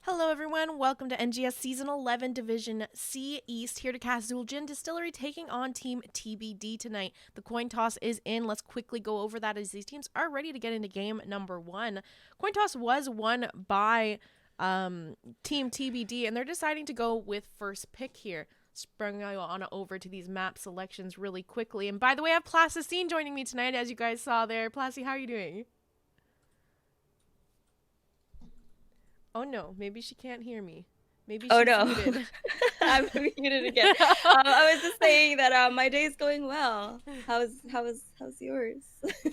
Hello everyone, welcome to NGS Season 11 Division C East, here to cast Jazzalene Distillery taking on Team TBD tonight. The coin toss is in. Let's quickly go over that as these teams are ready to get into game number one. Coin toss was won by Team TBD, and they're deciding to go with first pick here. Sprung on over to these map selections really quickly. And by the way, I have Plasticine joining me tonight, as you guys saw there. Plasty, how are you doing? Oh no, maybe she can't hear me. Maybe Oh she's no, muted. I'm muted again. I was just saying that my day is going well. How's yours?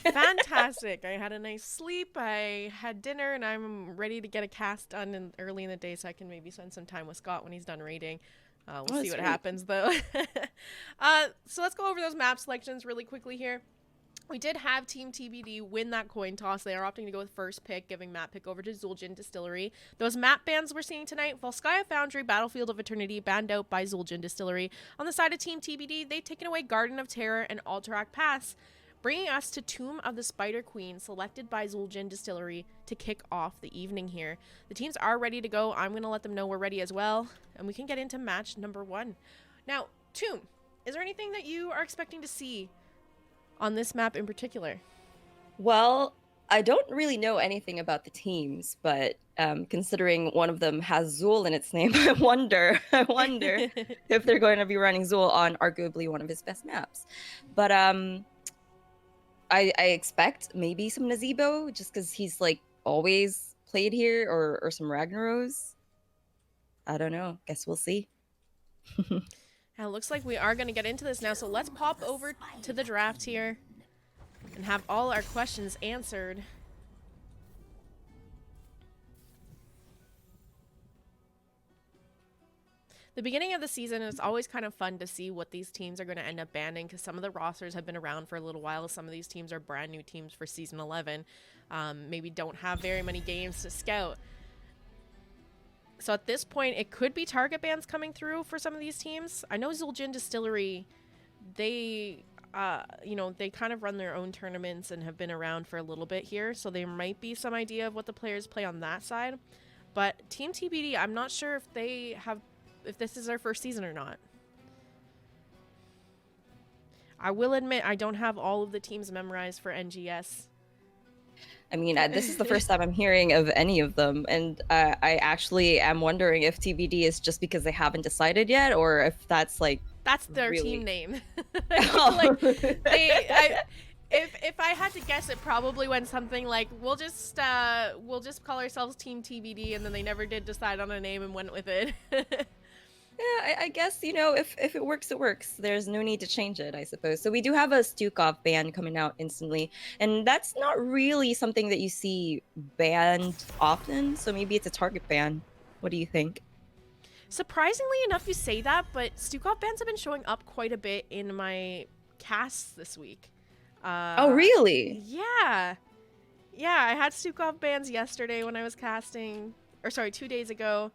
Fantastic. I had a nice sleep. I had dinner, and I'm ready to get a cast done early in the day so I can maybe spend some time with Scott when he's done raiding. We'll Oh, see what sweet. happens though. So let's go over those map selections really quickly here. We did have Team TBD win that coin toss. They are opting to go with first pick, giving map pick over to Jazzalene Distillery. Those map bans we're seeing tonight: Volskaya Foundry, Battlefield of Eternity, banned out by Jazzalene Distillery. On the side of Team TBD, they've taken away Garden of Terror and Alterac Pass, bringing us to Tomb of the Spider Queen, selected by Jazzalene Distillery to kick off the evening here. The teams are ready to go. I'm going to let them know we're ready as well, and we can get into match number one. Now, Tomb, is there anything that you are expecting to see on this map in particular? Well, I don't really know anything about the teams, but considering one of them has Zool in its name, I wonder if they're going to be running Zool on arguably one of his best maps. But I expect maybe some Nazebo just because he's like always played here, or some Ragnaros. I don't know. Guess we'll see. It looks like we are going to get into this now, so let's pop over to the draft here and have all our questions answered. The beginning of the season, it's always kind of fun to see what these teams are going to end up banning, because some of the rosters have been around for a little while. Some of these teams are brand new teams for Season 11. Maybe don't have very many games to scout. So at this point, it could be target bans coming through for some of these teams. I know Jazzalene Distillery, they they kind of run their own tournaments and have been around for a little bit here, so there might be some idea of what the players play on that side. But Team TBD, I'm not sure if this is their first season or not. I will admit I don't have all of the teams memorized for NGS. I mean, this is the first time I'm hearing of any of them, and I actually am wondering if TBD is just because they haven't decided yet, or if that's like That's their really. team name. Oh. Like if I had to guess, it probably went something like we'll just call ourselves Team TBD, and then they never did decide on a name and went with it. Yeah, I guess, if it works, it works. There's no need to change it, I suppose. So we do have a Stukov ban coming out instantly, and that's not really something that you see banned often, so maybe it's a target ban. What do you think? Surprisingly enough, you say that, but Stukov bans have been showing up quite a bit in my casts this week. Oh, really? Yeah. Yeah, I had Stukov bans yesterday when I was casting, or sorry, 2 days ago.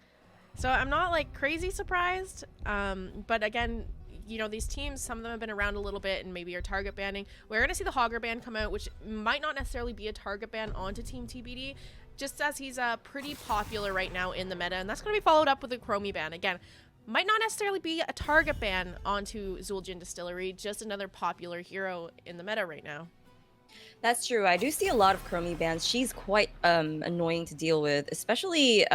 So I'm not like crazy surprised. But again, these teams, some of them have been around a little bit and maybe are target banning. We're going to see the Hogger ban come out, which might not necessarily be a target ban onto Team TBD, just as he's pretty popular right now in the meta. And that's going to be followed up with a Chromie ban. Again, might not necessarily be a target ban onto Jazzalene Distillery, just another popular hero in the meta right now. That's true. I do see a lot of Chromie bans. She's quite annoying to deal with, especially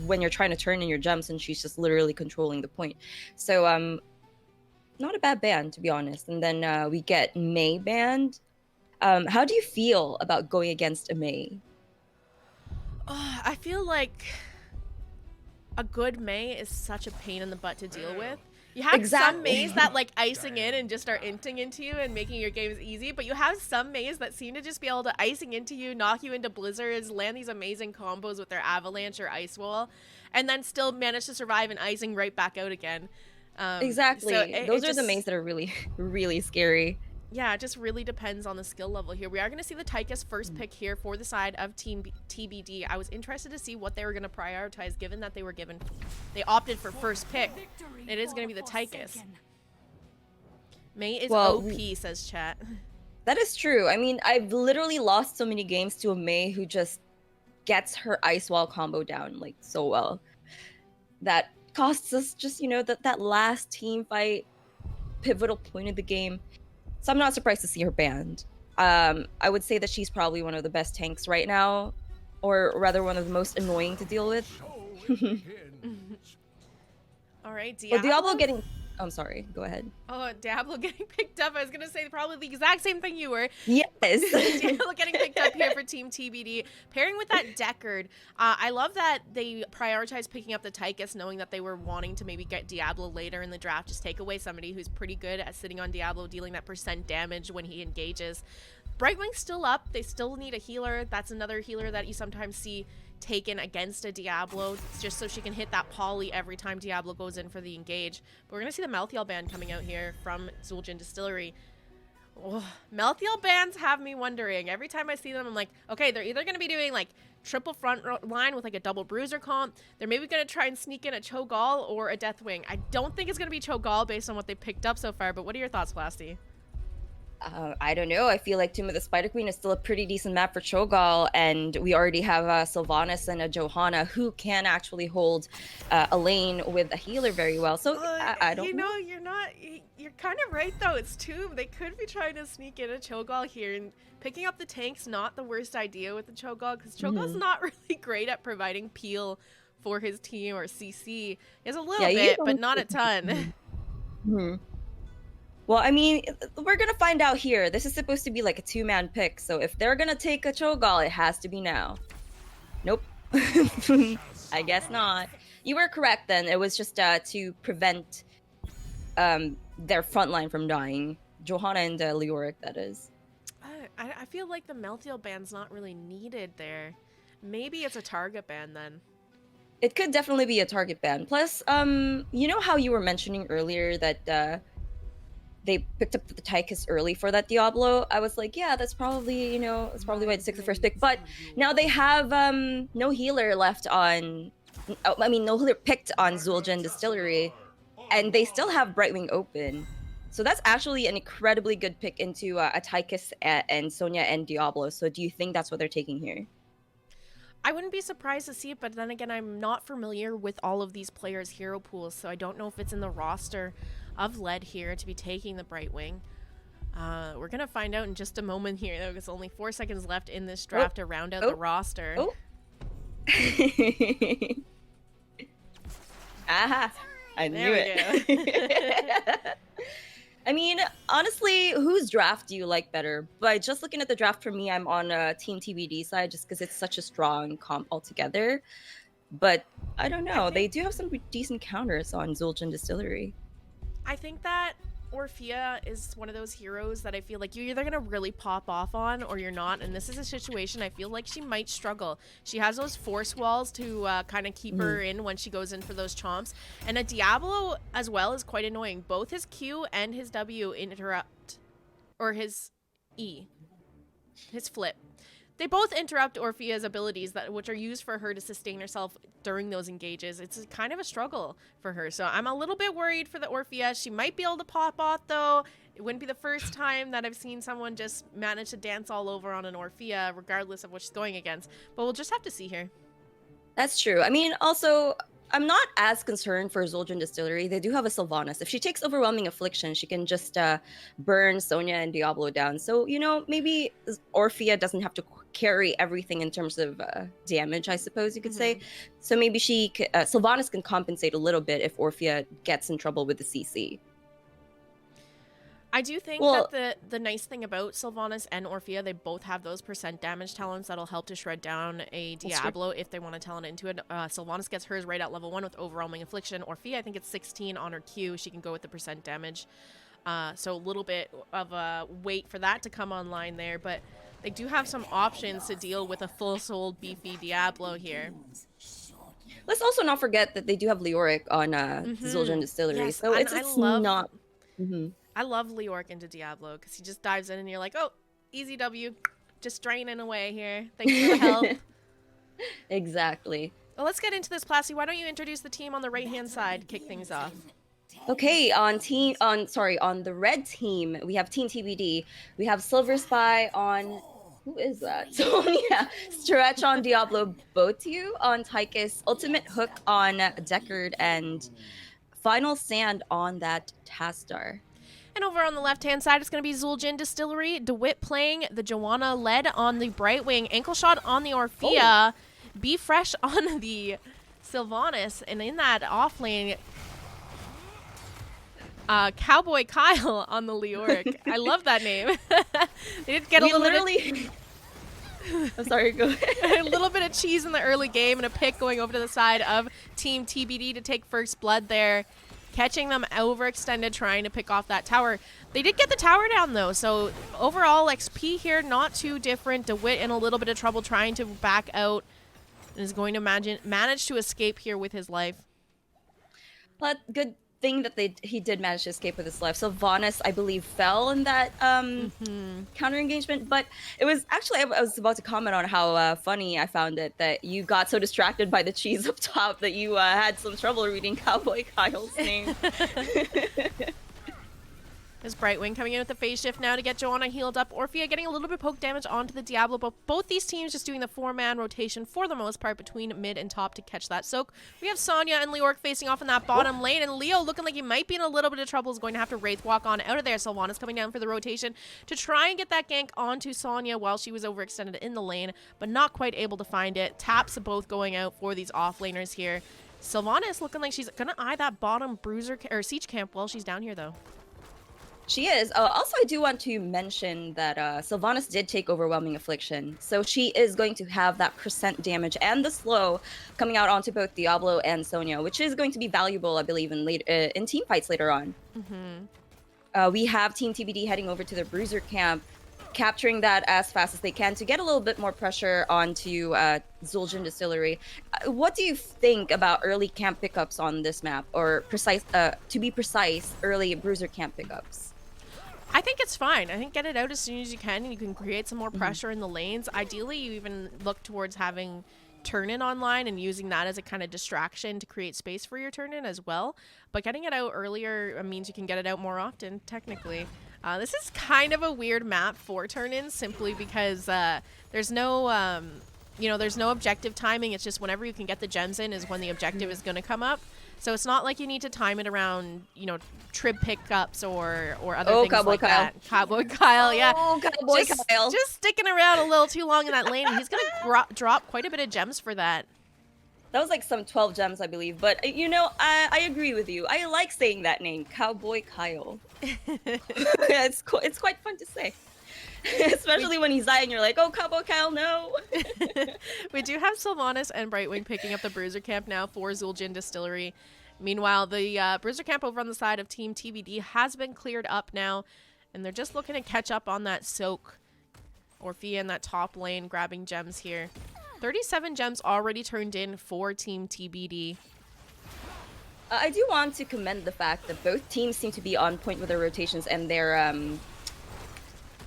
when you're trying to turn in your gems and she's just literally controlling the point. So not a bad ban, to be honest. And then we get May banned. How do you feel about going against a May? I feel like a good May is such a pain in the butt to deal with. You have some Mays that like icing in and just start inting into you and making your games easy, but you have some Mays that seem to just be able to icing into you, knock you into blizzards, land these amazing combos with their avalanche or ice wall, and then still manage to survive and icing right back out again. Exactly. So Those are the Mays that are really, really scary. Yeah, it just really depends on the skill level here. We are going to see the Tychus first pick here for the side of Team TBD. I was interested to see what they were going to prioritize, given that they opted for first pick. It is going to be the Tychus. May is OP, says chat. That is true. I mean, I've literally lost so many games to a May who just gets her ice wall combo down like so well. That costs us just, that last team fight, pivotal point of the game. So I'm not surprised to see her banned. I would say that she's probably one of the best tanks right now, or rather one of the most annoying to deal with. All right, Well, Diablo getting... I'm sorry, go ahead. Oh, Diablo getting picked up. I was going to say probably the exact same thing you were. Yes. Diablo getting picked up here for Team TBD. Pairing with that Deckard, I love that they prioritized picking up the Tychus, knowing that they were wanting to maybe get Diablo later in the draft. Just take away somebody who's pretty good at sitting on Diablo, dealing that % damage when he engages. Brightwing's still up. They still need a healer. That's another healer that you sometimes see taken against a Diablo, just so she can hit that poly every time Diablo goes in for the engage. But we're going to see the Malthael ban coming out here from Zul'jin Distillery. Oh, Malthael bans have me wondering. Every time I see them, I'm like, okay, they're either going to be doing like triple front line with like a double bruiser comp. They're maybe going to try and sneak in a Cho'Gall or a Deathwing. I don't think it's going to be Cho'Gall based on what they picked up so far, but what are your thoughts, Plasty? I don't know. I feel like Tomb of the Spider Queen is still a pretty decent map for Cho'Gall, and we already have Sylvanas and a Johanna who can actually hold a lane with a healer very well. So I don't know. You're kind of right though. It's Tomb. They could be trying to sneak in a Cho'Gall here, and picking up the tank's not the worst idea with the Cho'Gall, because Cho'Gall's not really great at providing peel for his team or CC. He has a little bit, but not a ton. Well, I mean, we're going to find out here. This is supposed to be like a 2-man pick, so if they're going to take a Cho'Gall, it has to be now. Nope. I guess not. You were correct then. It was just to prevent their front line from dying. Johanna and Leoric, that is. I feel like the Malthael ban's not really needed there. Maybe it's a target ban then. It could definitely be a target ban. Plus, you know how you were mentioning earlier that... they picked up the Tychus early for that Diablo. I was like, yeah, that's probably, that's probably why they took the first pick. But now they have no healer left on... no healer picked on Zul'jin Distillery. And they still have Brightwing open. So that's actually an incredibly good pick into a Tychus and Sonya and Diablo. So do you think that's what they're taking here? I wouldn't be surprised to see it, but then again, I'm not familiar with all of these players' hero pools, so I don't know if it's in the roster of Led here to be taking the Brightwing. We're going to find out in just a moment here. There's only 4 seconds left in this draft to round out the roster. Aha! I knew it. I mean, honestly, whose draft do you like better? By just looking at the draft, for me, I'm on Team TBD side just because it's such a strong comp altogether. But I don't know. They do have some decent counters on Zul'jin Distillery. I think that Orphea is one of those heroes that I feel like you're either going to really pop off on or you're not. And this is a situation I feel like she might struggle. She has those force walls to kind of keep her in when she goes in for those chomps. And a Diablo as well is quite annoying. Both his Q and his W interrupt, or his E, his flip. They both interrupt Orphea's abilities which are used for her to sustain herself during those engages. It's kind of a struggle for her. So I'm a little bit worried for the Orphea. She might be able to pop off, though. It wouldn't be the first time that I've seen someone just manage to dance all over on an Orphea, regardless of what she's going against. But we'll just have to see here. That's true. I mean, also, I'm not as concerned for Zul'jin Distillery. They do have a Sylvanas. If she takes Overwhelming Affliction, she can just burn Sonya and Diablo down. So, maybe Orphea doesn't have to carry everything in terms of damage, I suppose you could say. So maybe Sylvanas can compensate a little bit if Orphea gets in trouble with the CC. I do think that the nice thing about Sylvanas and Orphea, they both have those % damage talents that'll help to shred down a Diablo if they want to talent into it. Sylvanas gets hers right at level 1 with Overwhelming Affliction. Orphea, I think it's 16 on her Q. She can go with the % damage. So a little bit of a wait for that to come online there, but they do have some options to deal with a full-souled, beefy Diablo here. Let's also not forget that they do have Leoric on Zul'jin Distillery, yes, so it's not... I love Leoric into Diablo because he just dives in and you're like, oh, easy W, just draining away here. Thanks for the help. Exactly. Well, let's get into this, Plasty. Why don't you introduce the team on the right-hand side to kick things off? Okay, on the red team, we have Team TBD. We have Silver Spy on Who is that? So yeah, stretch on Diablo Botiu on Tychus, ultimate hook on Deckard, and final stand on that Tastar. And over on the left-hand side, it's going to be Zul'jin Distillery. DeWitt playing the Joanna lead on the Brightwing. Ankle shot on the Orphea. Be Fresh on the Sylvanas. And in that off lane, Cowboy Kyle on the Leoric. I love that name. They did get a little bit... I'm sorry, go ahead. A little bit of cheese in the early game and a pick going over to the side of Team TBD to take first blood there. Catching them overextended, trying to pick off that tower. They did get the tower down, though, so overall XP here, not too different. DeWitt in a little bit of trouble trying to back out and is going to manage to escape here with his life. But good thing that he did manage to escape with his life. So Sylvanas, I believe, fell in that counter engagement. But it was actually, I was about to comment on how funny I found it that you got so distracted by the cheese up top that you had some trouble reading Cowboy Kyle's name. There's Brightwing coming in with the phase shift now to get Joanna healed up. Orphea getting a little bit of poke damage onto the Diablo, but both these teams just doing the 4-man rotation for the most part between mid and top to catch that soak. We have Sonya and Leoric facing off in that bottom lane, and Leo looking like he might be in a little bit of trouble is going to have to Wraith Walk on out of there. Sylvanas coming down for the rotation to try and get that gank onto Sonya while she was overextended in the lane, but not quite able to find it. Taps both going out for these offlaners here. Sylvanas looking like she's going to eye that bottom bruiser or siege camp while she's down here, though. She is. Also, I do want to mention that Sylvanas did take Overwhelming Affliction. So she is going to have that percent damage and the slow coming out onto both Diablo and Sonya, which is going to be valuable, I believe, in team fights later on. We have Team TBD heading over to the Bruiser camp, capturing that as fast as they can to get a little bit more pressure onto Zul'jin Distillery. What do you think about early camp pickups on this map, or to be precise, early Bruiser camp pickups? I think it's fine. I think get it out as soon as you can, and you can create some more pressure in the lanes. Ideally, you even look towards having turn-in online and using that as a kind of distraction to create space for your turn-in as well. But getting it out earlier means you can get it out more often, technically. This is kind of a weird map for turn-ins, simply because there's no, there's no objective timing. It's just whenever you can get the gems in is when the objective is going to come up. So it's not like you need to time it around, trib pickups or other things Cowboy like Kyle. that. Cowboy Kyle, yeah. Oh, Cowboy Kyle. Just sticking around a little too long in that lane. He's going to drop quite a bit of gems for that. That was like some 12 gems, I believe. But, I agree with you. I like saying that name, Cowboy Kyle. It's quite fun to say. Especially when he's dying, you're like, oh, Cowboy Kyle, no. We do have Sylvanas and Brightwing picking up the Bruiser camp now for Zul'jin Distillery. Meanwhile, the Bruiser camp over on the side of Team TBD has been cleared up now, and they're just looking to catch up on that soak. Orphea in that top lane grabbing gems here. 37 gems already turned in for Team TBD. I do want to commend the fact that both teams seem to be on point with their rotations and their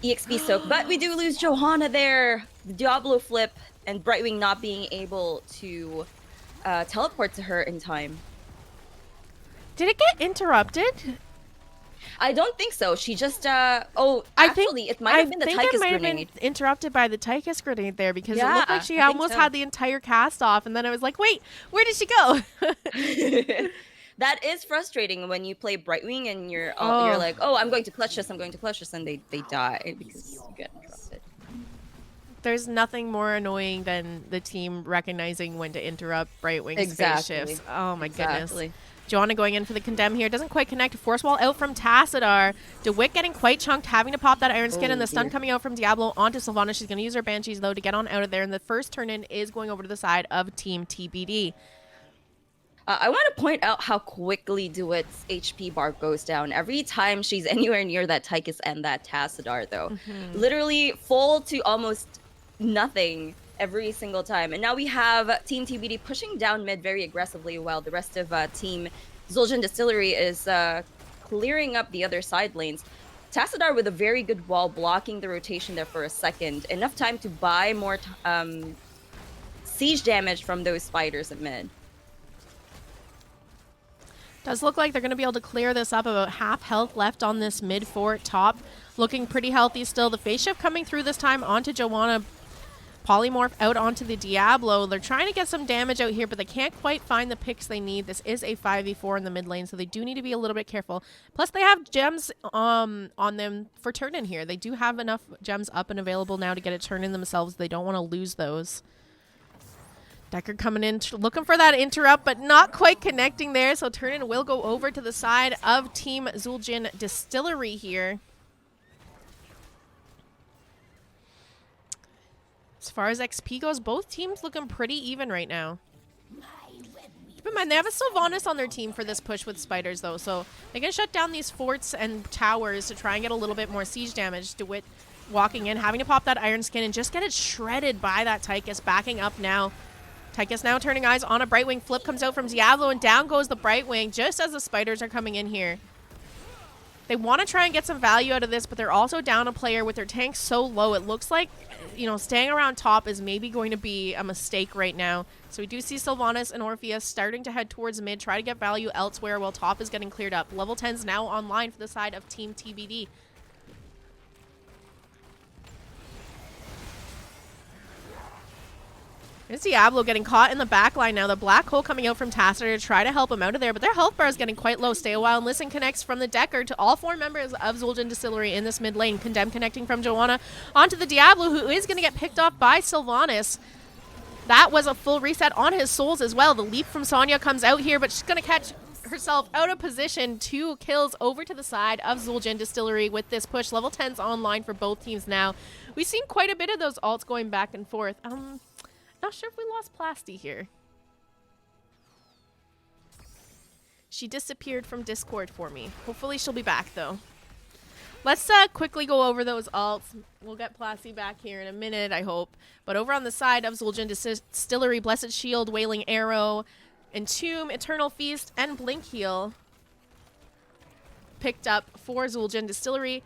EXP soak, but we do lose Johanna there, the Diablo flip, and Brightwing not being able to teleport to her in time. Did it get interrupted? I don't think so. She just, it might have been the Tychus grenade. Been interrupted by the Tychus grenade there, because it Yeah, looked like she I think almost so. had the entire cast off, and then I was like, wait, where did she go? That is frustrating when you play Brightwing and you're like, oh, I'm going to clutch this, and they die because you get interrupted. There's nothing more annoying than the team recognizing when to interrupt Brightwing's phase shifts. Oh my goodness. Joanna going in for the condemn here. Doesn't quite connect. Force wall out from Tassadar. DeWitt getting quite chunked, having to pop that Iron Skin, and the stun coming out from Diablo onto Sylvanas. She's going to use her Banshees, though, to get on out of there. And the first turn-in is going over to the side of Team TBD. I want to point out how quickly DeWitt's HP bar goes down every time she's anywhere near that Tychus and that Tassadar, though. Literally full to almost nothing every single time. And now we have Team TBD pushing down mid very aggressively, while the rest of Team Zul'jin Distillery is clearing up the other side lanes. Tassadar with a very good wall blocking the rotation there for a second. Enough time to buy more siege damage from those spiders at mid. Does look like they're going to be able to clear this up. About half health left on this mid fort top. Looking pretty healthy still. The phase shift coming through this time onto Joanna. Polymorph out onto the Diablo. They're trying to get some damage out here, but they can't quite find the picks they need. This is a 5v4 in the mid lane, so they do need to be a little bit careful. Plus, they have gems on them for turn-in here. They do have enough gems up and available now to get a turn-in themselves. They don't want to lose those. Deckard coming in, looking for that interrupt, but not quite connecting there. So turn-in will go over to the side of Team Zul'jin Distillery here. As far as XP goes, both teams looking pretty even right now. Keep in mind, they have a Sylvanas on their team for this push with spiders, though. So they can shut down these forts and towers to try and get a little bit more siege damage. DeWitt walking in, having to pop that Iron Skin and just get it shredded by that Tychus, backing up now. Tychus now turning eyes on a Brightwing. Flip comes out from Diablo, and down goes the Brightwing just as the spiders are coming in here. They want to try and get some value out of this, but they're also down a player with their tank so low. It looks like, you know, staying around top is maybe going to be a mistake right now. So we do see Sylvanas and Orpheus starting to head towards mid, try to get value elsewhere while top is getting cleared up. Level 10's now online for the side of Team TBD. There's Diablo getting caught in the back line now. The black hole coming out from Tassadar to try to help him out of there, but their health bar is getting quite low. Stay a while and listen connects from the Deckard to all four members of Zul'jin Distillery in this mid lane. Condemn connecting from Joanna onto the Diablo, who is going to get picked off by Sylvanas. That was a full reset on his souls as well. The leap from Sonya comes out here, but she's going to catch herself out of position. 2 kills over to the side of Zul'jin Distillery with this push. Level 10's online for both teams now. We've seen quite a bit of those ults going back and forth. Not sure if we lost Plasty here. She disappeared from Discord for me. Hopefully she'll be back, though. Let's quickly go over those ults. We'll get Plasty back here in a minute, I hope. But over on the side of Zul'jin Distillery, Blessed Shield, Wailing Arrow, Entomb, Eternal Feast, and Blink Heal picked up for Zul'jin Distillery.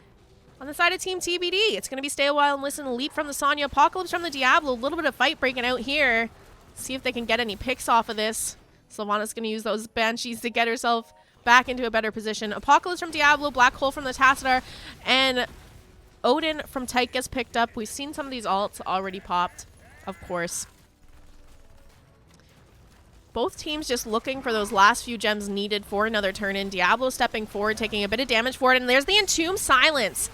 On the side of Team TBD, it's going to be Stay a While and Listen, Leap from the Sonya, Apocalypse from the Diablo. A little bit of fight breaking out here. See if they can get any picks off of this. Sylvanas going to use those Banshees to get herself back into a better position. Apocalypse from Diablo, Black Hole from the Tassadar, and Odin from Tychus picked up. We've seen some of these ults already popped, of course. Both teams just looking for those last few gems needed for another turn-in. Diablo stepping forward, taking a bit of damage for it, and there's the Entomb Silence.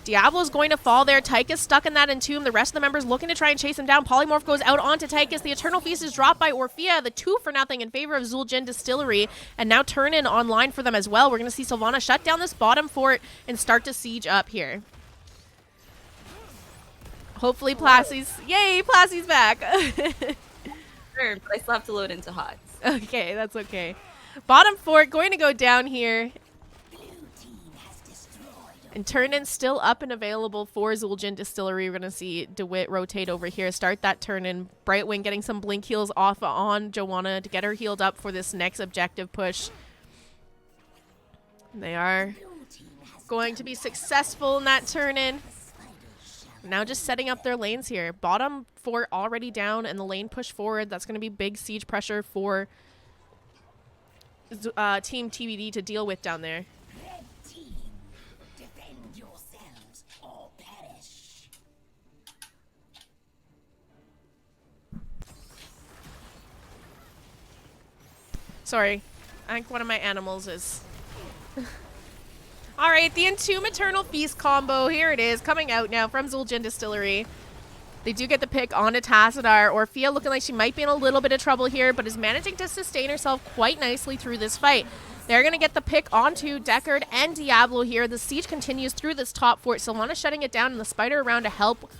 Diablo's going to fall there. Tychus stuck in that Entomb. The rest of the members looking to try and chase him down. Polymorph goes out onto Tychus. The Eternal Feast is dropped by Orphea. The 2-for-0 in favor of Zul'jin Distillery. And now turn-in online for them as well. We're going to see Sylvana shut down this bottom fort and start to siege up here. Hopefully Plasty's... Yay, Plasty's back. Sure, but I still have to load into HOTS. Okay, that's okay. Bottom fort going to go down here. And turn-in still up and available for Zul'jin Distillery. We're going to see DeWitt rotate over here, start that turn-in. Brightwing getting some blink heals off on Joanna to get her healed up for this next objective push. They are going to be successful in that turn-in. Now just setting up their lanes here. Bottom fort already down and the lane push forward. That's going to be big siege pressure for Team TBD to deal with down there. Sorry, I think one of my animals is... Alright, the Entomb Eternal Feast combo, here it is, coming out now from Zul'jin Distillery. They do get the pick onto Tassadar. Orphea looking like she might be in a little bit of trouble here, but is managing to sustain herself quite nicely through this fight. They're going to get the pick onto Deckard and Diablo here. The siege continues through this top fort. Sylvana shutting it down and the spider around to help.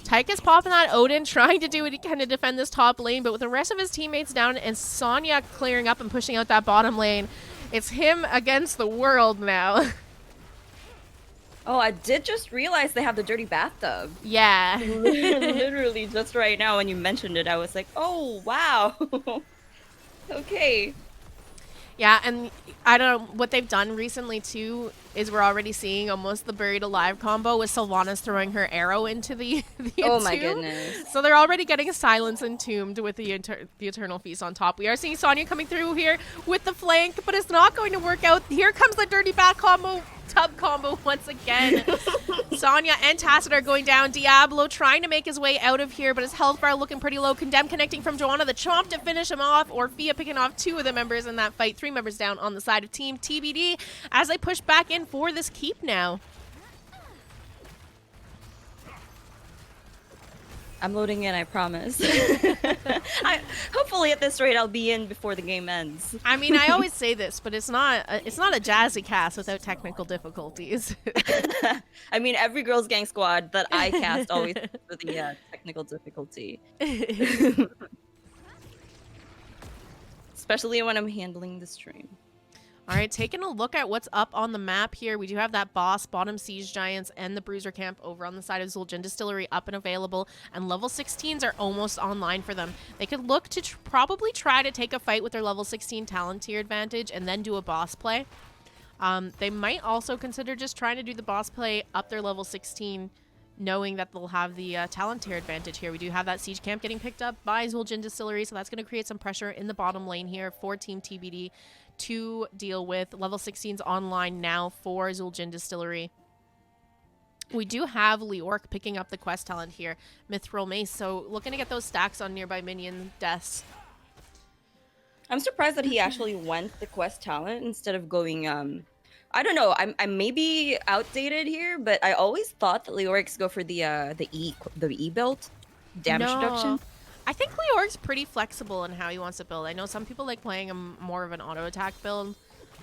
Tychus popping that Odin, trying to do what he can to defend this top lane, but with the rest of his teammates down and Sonya clearing up and pushing out that bottom lane, it's him against the world now. Oh, I did just realize they have the dirty bathtub. Yeah. Literally just right now when you mentioned it, I was like, oh, wow. Okay. Yeah, and I don't know what they've done recently too. is we're already seeing almost the buried alive combo with Sylvanas throwing her arrow into the Oh my Entomb. goodness. So they're already getting Silence Entombed with the Eternal Feast on top. We are seeing Sonya coming through here with the flank, but it's not going to work out. Here comes the Dirty Bat combo. Tub combo once again. Sonya and Tacit are going down. Diablo trying to make his way out of here, but his health bar looking pretty low. Condemn connecting from Joanna the Chomp to finish him off. Orphea picking off 2 of the members in that fight. 3 members down on the side of Team TBD as they push back in for this keep now. I'm loading in, I promise. Hopefully at this rate I'll be in before the game ends. I mean, I always say this, but it's not a Jazzy cast without technical difficulties. I mean, every Girls Gang squad that I cast always with the technical difficulty. Especially when I'm handling the stream. All right, taking a look at what's up on the map here. We do have that boss, bottom Siege Giants, and the Bruiser Camp over on the side of Zul'jin Distillery up and available, and level 16s are almost online for them. They could look to probably try to take a fight with their level 16 talent tier advantage and then do a boss play. They might also consider just trying to do the boss play up their level 16, knowing that they'll have the talent tier advantage here. We do have that Siege Camp getting picked up by Zul'jin Distillery, so that's going to create some pressure in the bottom lane here for Team TBD to deal with. Level 16's online now for Zul'jin Distillery. We do have Leorc picking up the quest talent here, Mithril Mace, so looking to get those stacks on nearby minion deaths. I'm surprised that he actually went the quest talent instead of going, I don't know, I may be outdated here, but I always thought that Leorcs go for the E build, damage reduction. I think Leorc's pretty flexible in how he wants to build. I know some people like playing him more of an auto attack build.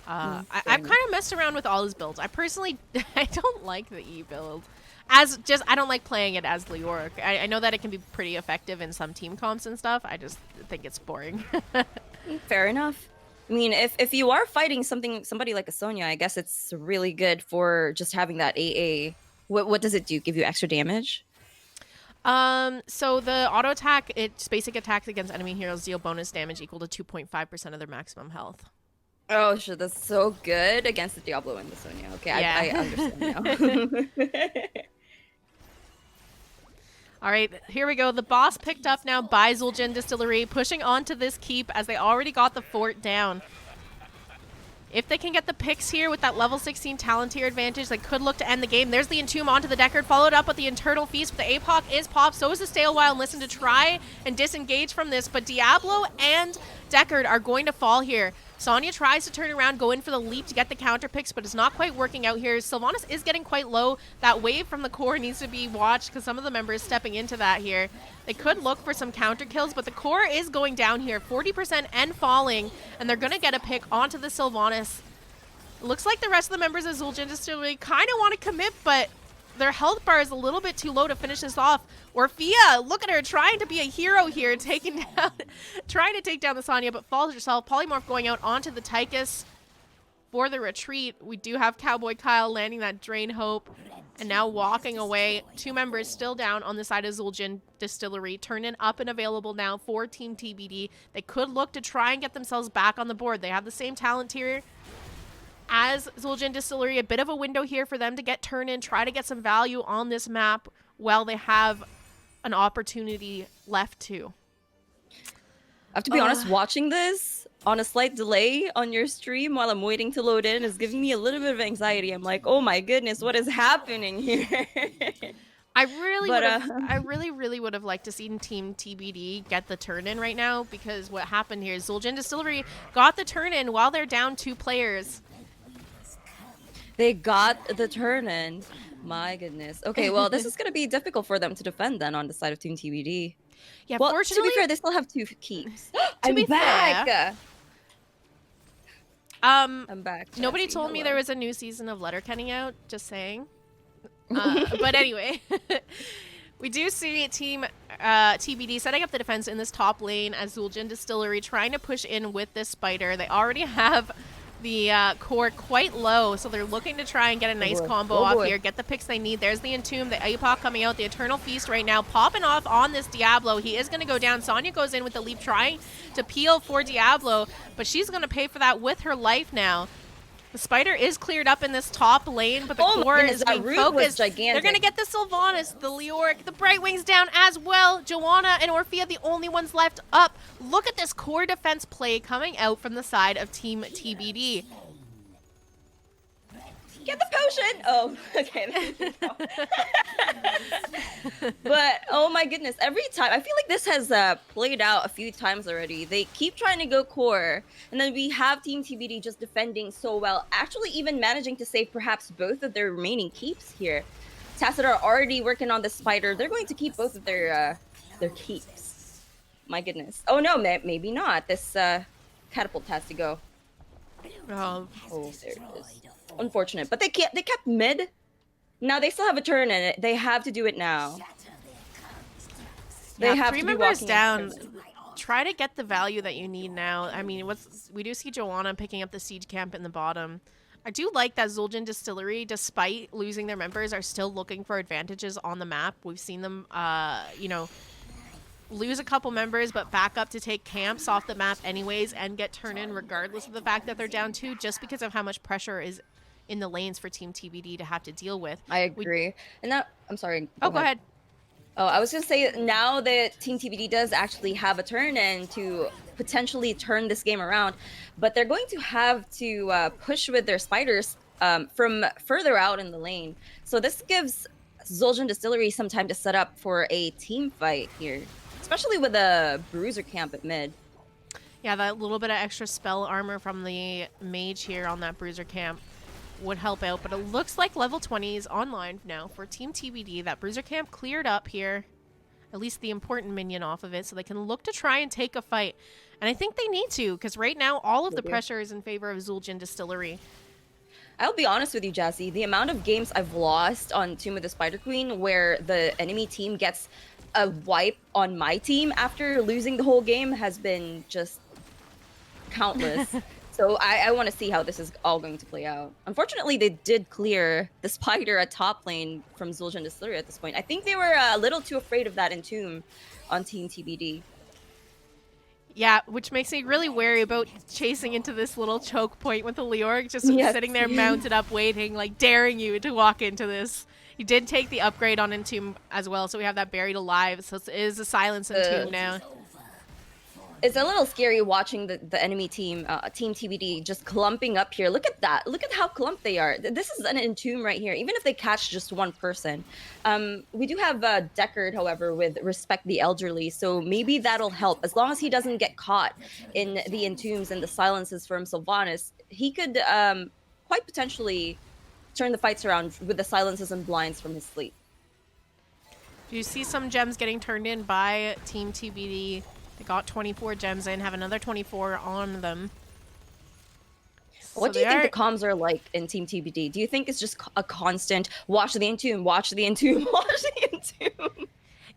I've kind of messed around with all his builds. I personally, I don't like the E build. I don't like playing it as Leorc. I know that it can be pretty effective in some team comps and stuff. I just think it's boring. Fair enough. I mean, if you are fighting somebody like a Sonya, I guess it's really good for just having that AA. What does it do? Give you extra damage? So the auto attack, its basic attacks against enemy heroes deal bonus damage equal to 2.5% of their maximum health. Oh, shit, that's so good against the Diablo and the Sonya. Okay, yeah. I understand now. All right, here we go. The boss picked up now by Zul'jin Distillery, pushing on to this keep as they already got the fort down. If they can get the picks here with that level 16 talent tier advantage, they could look to end the game. There's the Entomb onto the Deckard, followed up with the Eternal Feast. But the APOC is popped, so is the Stay a While and Listen to try and disengage from this. But Diablo and Deckard are going to fall here. Sonya tries to turn around, go in for the leap to get the counter picks, but it's not quite working out here. Sylvanas is getting quite low. That wave from the core needs to be watched because some of the members stepping into that here. They could look for some counter kills, but the core is going down here, 40% and falling, and they're going to get a pick onto the Sylvanas. It looks like the rest of the members of Zul'jin Distillery kind of want to commit, but their health bar is a little bit too low to finish this off. Orphea, look at her trying to be a hero here, trying to take down the Sonya, but falls herself. Polymorph going out onto the Tychus for the retreat. We do have Cowboy Kyle landing that Drain Hope and now walking away. 2 members still down on the side of Zul'jin Distillery. Turn-in up and available now for Team TBD. They could look to try and get themselves back on the board. They have the same talent tier as Zul'jin Distillery. A bit of a window here for them to get turn-in, try to get some value on this map while they have an opportunity left to. I have to be honest, watching this on a slight delay on your stream while I'm waiting to load in is giving me a little bit of anxiety. I'm like, oh my goodness, what is happening here? I really would have liked to see Team TBD get the turn-in right now, because what happened here is Zul'jin Distillery got the turn-in while they're down 2 players. They got the turn-in. My goodness. Okay, well, this is going to be difficult for them to defend then on the side of Team TBD. Yeah, well, fortunately, to be fair, they still have 2 keeps. I'm back. I'm back. Jesse. Nobody told me there was a new season of Letterkenny out. Just saying. But anyway, we do see Team TBD setting up the defense in this top lane as Zul'jin Distillery trying to push in with this spider. They already have the core quite low, so they're looking to try and get a nice combo off here, get the picks they need. There's the Entomb, the APOC coming out, the Eternal Feast right now, popping off on this Diablo. He is going to go down. Sonya goes in with the leap, trying to peel for Diablo, but she's going to pay for that with her life now. The spider is cleared up in this top lane, but the Oh my core goodness, is that being root was focused. They're gigantic. going to get the Sylvanas, the Leoric, the Brightwings down as well. Joanna and Orphea, the only ones left up. Look at this core defense play coming out from the side of Team TBD. Get the potion! Oh, okay. But, oh my goodness, every time, I feel like this has played out a few times already. They keep trying to go core, and then we have Team TBD just defending so well, actually even managing to save perhaps both of their remaining keeps here. Tacit are already working on the spider. They're going to keep both of their keeps. My goodness. Oh no, maybe not. This catapult has to go. Oh, there it is. Unfortunate, but they kept mid. Now they still have a turn in it. They have to do it now. They have 3 to be members walking down. Try to get the value that you need now. I mean, we do see Joanna picking up the siege camp in the bottom. I do like that Zul'jin Distillery, despite losing their members, are still looking for advantages on the map. We've seen them, you know, lose a couple members, but back up to take camps off the map anyways and get turned in regardless of the fact that they're down 2, just because of how much pressure is in the lanes for Team TBD to have to deal with. I agree. And that, I'm sorry. Go ahead. Oh, I was going to say, now that Team TBD does actually have a turn in to potentially turn this game around, but they're going to have to push with their spiders from further out in the lane. So this gives Zul'jin Distillery some time to set up for a team fight here, especially with a bruiser camp at mid. Yeah, that little bit of extra spell armor from the mage here on that bruiser camp would help out, but it looks like level 20 is online now for Team TBD. That bruiser camp cleared up here, at least the important minion off of it, so they can look to try and take a fight. And I think they need to, because right now all of the pressure is in favor of Zul'jin Distillery. I'll be honest with you, Jazzy. The amount of games I've lost on Tomb of the Spider Queen where the enemy team gets a wipe on my team after losing the whole game has been just countless. So I want to see how this is all going to play out. Unfortunately, they did clear the spider at top lane from Zul'jin Distillery at this point. I think they were a little too afraid of that Entomb on Team TBD. Yeah, which makes me really wary about chasing into this little choke point with the Leoric just sitting there mounted up waiting, like daring you to walk into this. He did take the upgrade on Entomb as well, so we have that buried alive. So it is a silence Entomb now. It's a little scary watching the enemy team, Team TBD, just clumping up here. Look at that. Look at how clumped they are. This is an Entomb right here, even if they catch just one person. We do have Deckard, however, with Respect the Elderly, so maybe that'll help. As long as he doesn't get caught in the Entombs and the silences from Sylvanas, he could quite potentially turn the fights around with the silences and blinds from his sleep. Do you see some gems getting turned in by Team TBD? They got 24 gems in, have another 24 on them. What do you think the comms are like in Team TBD? Do you think it's just a constant watch the Entomb, watch the Entomb, watch the Entomb?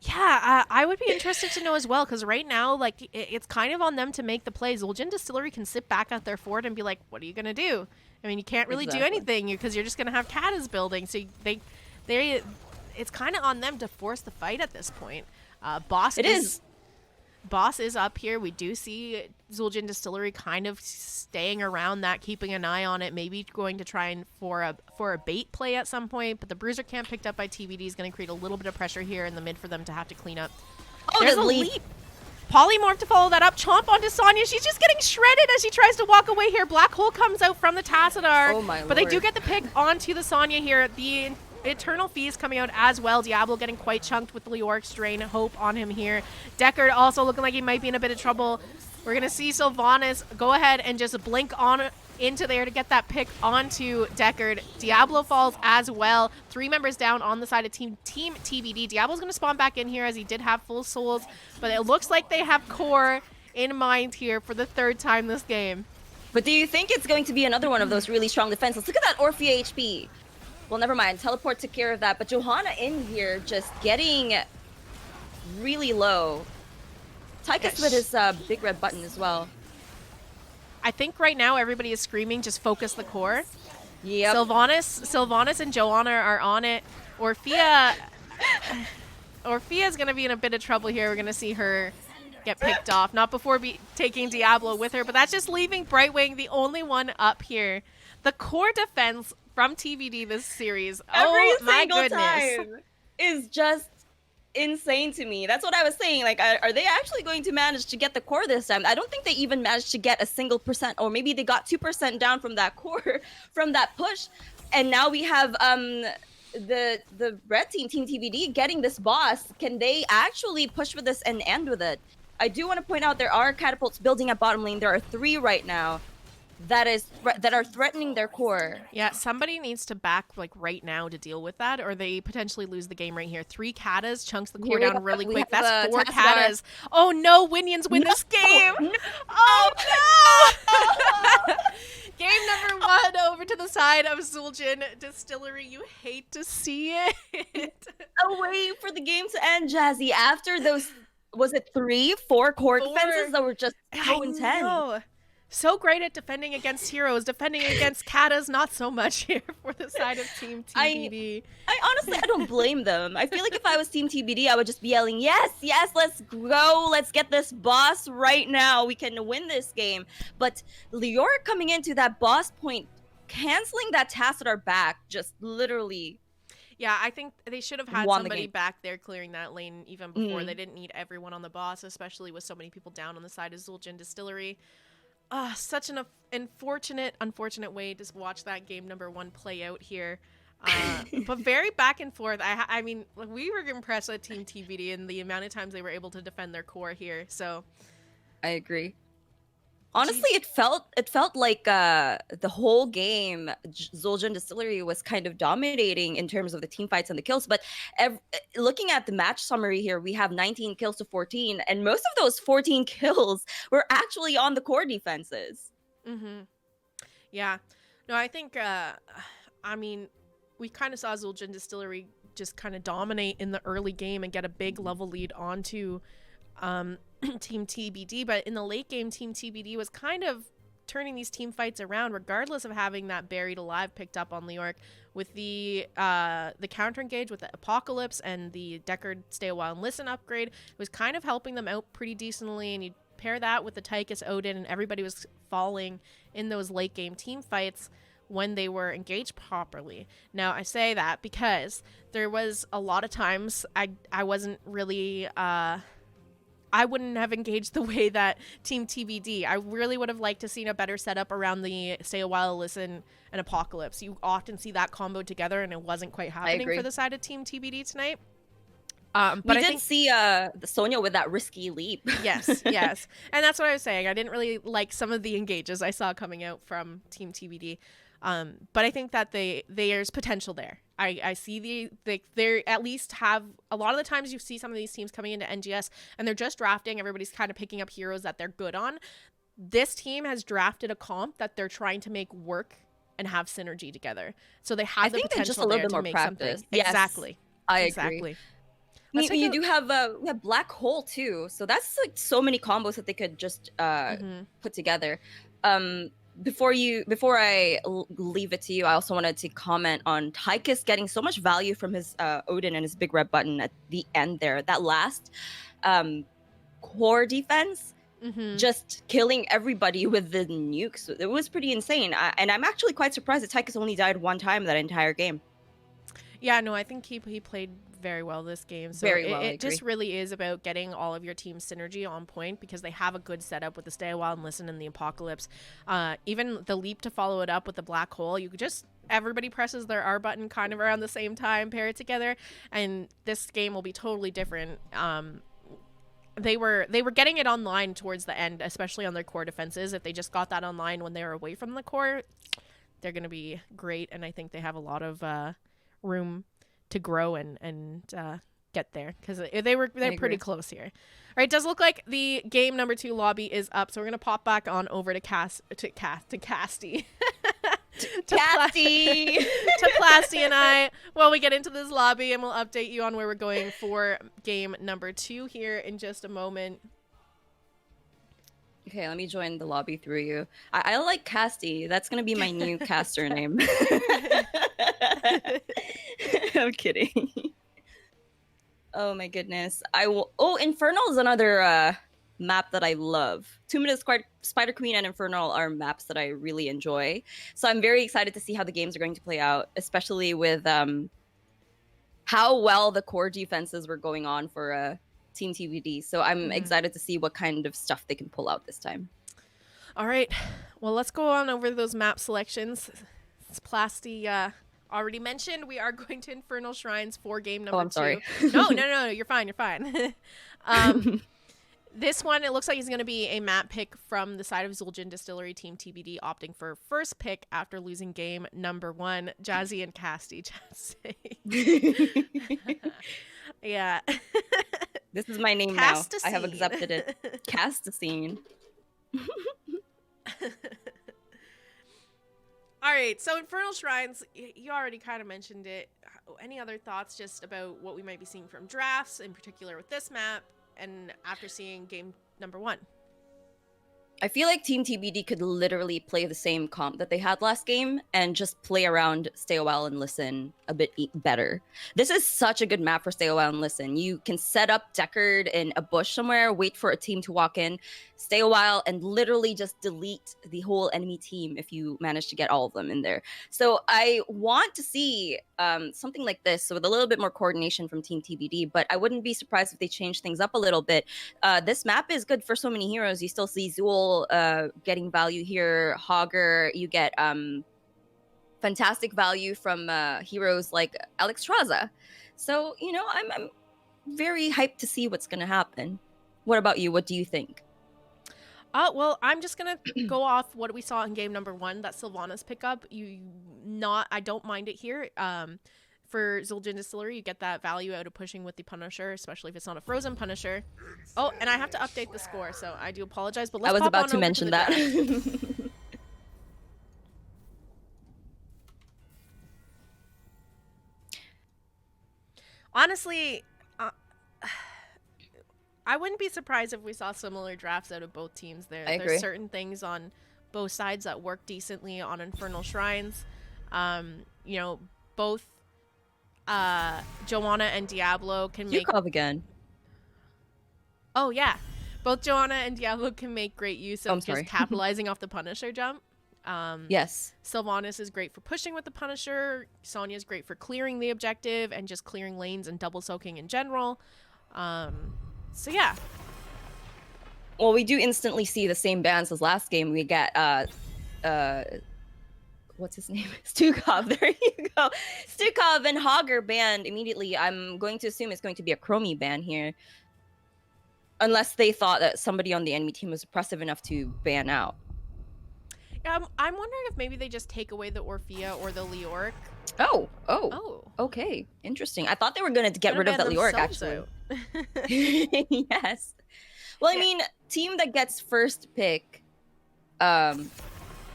Yeah, I would be interested to know as well, because right now, like, it's kind of on them to make the plays. Zul'jin Distillery can sit back at their fort and be like, what are you going to do? I mean, you can't really do anything because you're just going to have Kata's building. So it's kind of on them to force the fight at this point. Boss is up here. We do see Zul'jin Distillery kind of staying around that, keeping an eye on it, maybe going to try and for a bait play at some point. But the bruiser camp picked up by TBD is going to create a little bit of pressure here in the mid for them to have to clean up. Oh, there's a leap. Polymorph to follow that up. Chomp onto Sonya. She's just getting shredded as she tries to walk away here. Black Hole comes out from the Tassadar. Oh my but they do get the pick onto the Sonya here. The Eternal Feast coming out as well. Diablo getting quite chunked with the Leoric Strain. Hope on him here. Deckard also looking like he might be in a bit of trouble. We're going to see Sylvanas go ahead and just blink on into there to get that pick onto Deckard. Diablo falls as well. 3 members down on the side of Team TBD. Diablo's going to spawn back in here as he did have full souls, but it looks like they have core in mind here for the 3rd time this game. But do you think it's going to be another one of those really strong defenses? Look at that Orphea HP. Well, never mind. Teleport took care of that. But Johanna in here just getting really low. Tychus with his big red button as well. I think right now everybody is screaming, just focus the core. Yep. Sylvanas and Joanna are on it. Orphea's going to be in a bit of trouble here. We're going to see her get picked off. Not before taking Diablo with her, but that's just leaving Brightwing, the only one up here. The core defense from TBD this series. Every Oh my single goodness. time is just insane to me. That's what I was saying. Like, are they actually going to manage to get the core this time? I don't think they even managed to get a single percent, or maybe they got 2% down from that core, from that push. And now we have the red team, Team TBD, getting this boss. Can they actually push with this and end with it? I do want to point out there are catapults building at bottom lane. There are 3 right now that are threatening their core. Yeah, somebody needs to back like right now to deal with that, or they potentially lose the game right here. 3 katas chunks the core down really quick. That's 4 katas. Oh no, Winions win this game. No. Oh no! Game number 1 over to the side of Zul'jin Distillery. You hate to see it. Away for the game to end, Jazzy. After those, was it 3, 4 core defenses that were just so intense? So great at defending against heroes, defending against katas, not so much here for the side of Team TBD. I honestly, I don't blame them. I feel like if I was Team TBD, I would just be yelling, yes, yes, let's go. Let's get this boss right now. We can win this game. But Lior coming into that boss point, canceling that task at our back, just literally... Yeah, I think they should have had somebody back there clearing that lane even before. They didn't need everyone on the boss, especially with so many people down on the side of Zul'jin Distillery. Such an unfortunate way to watch that game number 1 play out here. But very back and forth. I mean, we were impressed with Team TBD and the amount of times they were able to defend their core here. So, I agree. Honestly, it felt like the whole game, Zul'jin Distillery was kind of dominating in terms of the team fights and the kills. But looking at the match summary here, we have 19 kills to 14, and most of those 14 kills were actually on the core defenses. Yeah. No, I think, I mean, we kind of saw Zul'jin Distillery just kind of dominate in the early game and get a big level lead onto Team TBD, but in the late game, Team TBD was kind of turning these team fights around, regardless of having that buried alive picked up on Lior with the counter engage with the Apocalypse and the Deckard Stay a While and Listen upgrade. It was kind of helping them out pretty decently, and you pair that with the Tychus Odin, and everybody was falling in those late game team fights when they were engaged properly. Now, I say that because there was a lot of times I wasn't really I wouldn't have engaged the way that Team TBD. I really would have liked to seen a better setup around the Stay a While, Listen, and Apocalypse. You often see that combo together, and it wasn't quite happening for the side of Team TBD tonight. But I did see the Sonya with that risky leap. Yes, yes. And that's what I was saying. I didn't really like some of the engages I saw coming out from Team TBD. But I think that there's potential there. I see they at least have a lot of the times you see some of these teams coming into NGS and they're just drafting. Everybody's kind of picking up heroes that they're good on. This team has drafted a comp that they're trying to make work and have synergy together. So they have the potential just a little bit more practice. Yes, exactly. I agree. You do have we have Black Hole too. So that's like so many combos that they could just put together. Before I leave it to you, I also wanted to comment on Tychus getting so much value from his Odin and his big red button at the end there. That last core defense, just killing everybody with the nukes. It was pretty insane. And I'm actually quite surprised that Tychus only died 1 time that entire game. Yeah, no, I think he played very well this game. So it just really is about getting all of your team's synergy on point because they have a good setup with the Stay a While and Listen and the Apocalypse. Even the leap to follow it up with the Black Hole, you could just everybody presses their R button kind of around the same time, pair it together, and this game will be totally different. They were getting it online towards the end, especially on their core defenses. If they just got that online when they were away from the core, they're going to be great, and I think they have a lot of room to grow and get there because they're pretty close here. All right, it does look like the game number 2 lobby is up, so we're gonna pop back on over to Casty to Plasty and I while we get into this lobby, and we'll update you on where we're going for game number 2 here in just a moment. Okay, let me join the lobby through you. I like Casty. That's gonna be my new caster name. I'm kidding. Oh my goodness. I will. Oh, Infernal is another map that I love. 2 Minute Spider Queen and Infernal are maps that I really enjoy. So I'm very excited to see how the games are going to play out, especially with how well the core defenses were going on for Team TBD. So I'm excited to see what kind of stuff they can pull out this time. All right. Well, let's go on over those map selections. It's Plasty already mentioned. We are going to Infernal Shrines for game number 2. I'm sorry. No. You're fine. This one, it looks like it's going to be a map pick from the side of Zul'jin Distillery Team TBD, opting for first pick after losing game number 1. Jazzy and Casty. Yeah. This is my name now. I have accepted it. Castasine. All right, so Infernal Shrines, you already kind of mentioned it. Any other thoughts just about what we might be seeing from drafts, in particular with this map, and after seeing game number 1? I feel like Team TBD could literally play the same comp that they had last game and just play around Stay a While and Listen a bit better. This is such a good map for Stay a While and Listen. You can set up Deckard in a bush somewhere, wait for a team to walk in, stay a while, and literally just delete the whole enemy team if you manage to get all of them in there. So I want to see something like this, so with a little bit more coordination from Team TBD, but I wouldn't be surprised if they change things up a little bit. This map is good for so many heroes. You still see Zool getting value here. Hogger, you get fantastic value from heroes like Alexstrasza. So, you know, I'm very hyped to see what's going to happen. What about you? What do you think? Well, I'm just gonna go off what we saw in game number 1. That Sylvanas pickup. I don't mind it here. For Zul'jin Distillery, you get that value out of pushing with the Punisher, especially if it's not a frozen Punisher. Oh, and I have to update the score, so I do apologize. But let's I was pop about on to over mention the that. draft. Honestly, I wouldn't be surprised if we saw similar drafts out of both teams there. There's certain things on both sides that work decently on Infernal Shrines. You know, both Joanna and Diablo can make... Yukov again. Oh, yeah. Both Joanna and Diablo can make great use of just capitalizing off the Punisher jump. Yes. Sylvanas is great for pushing with the Punisher. Sonya's great for clearing the objective and just clearing lanes and double soaking in general. So yeah. Well, we do instantly see the same bans as last game. We get what's his name? Stukov. There you go. Stukov and Hogger banned immediately. I'm going to assume it's going to be a Chromie ban here. Unless they thought that somebody on the enemy team was oppressive enough to ban out. Yeah, I'm wondering if maybe they just take away the Orphea or the Leoric. Oh. Okay, interesting. I thought they were going to get rid of that Leoric, actually. Yes. Well, I mean, team that gets first pick. It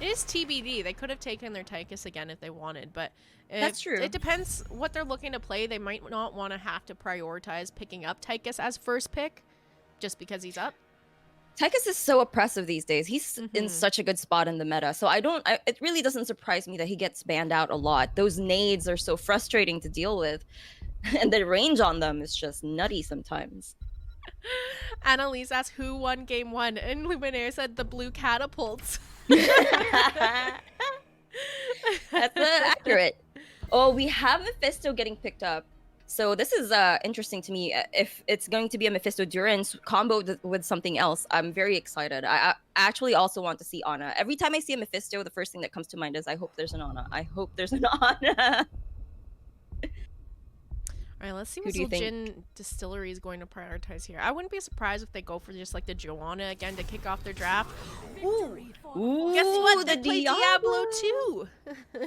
is TBD. They could have taken their Tychus again if they wanted, but that's true. It depends what they're looking to play. They might not want to have to prioritize picking up Tychus as first pick just because he's up. Tychus is so oppressive these days. He's in such a good spot in the meta. So it really doesn't surprise me that he gets banned out a lot. Those nades are so frustrating to deal with. And the range on them is just nutty sometimes. Annalise asked who won game 1, and Luminaire said the blue catapults. That's accurate. Oh, we have Mephisto getting picked up. So this is interesting to me. If it's going to be a Mephisto Durance combo with something else, I'm very excited. I actually also want to see Ana. Every time I see a Mephisto, the first thing that comes to mind is I hope there's an Ana. I hope there's an Ana. All right, let's see what Zul'jin Distillery is going to prioritize here. I wouldn't be surprised if they go for just like the Joanna again to kick off their draft. Ooh, guess what? They play Diablo too.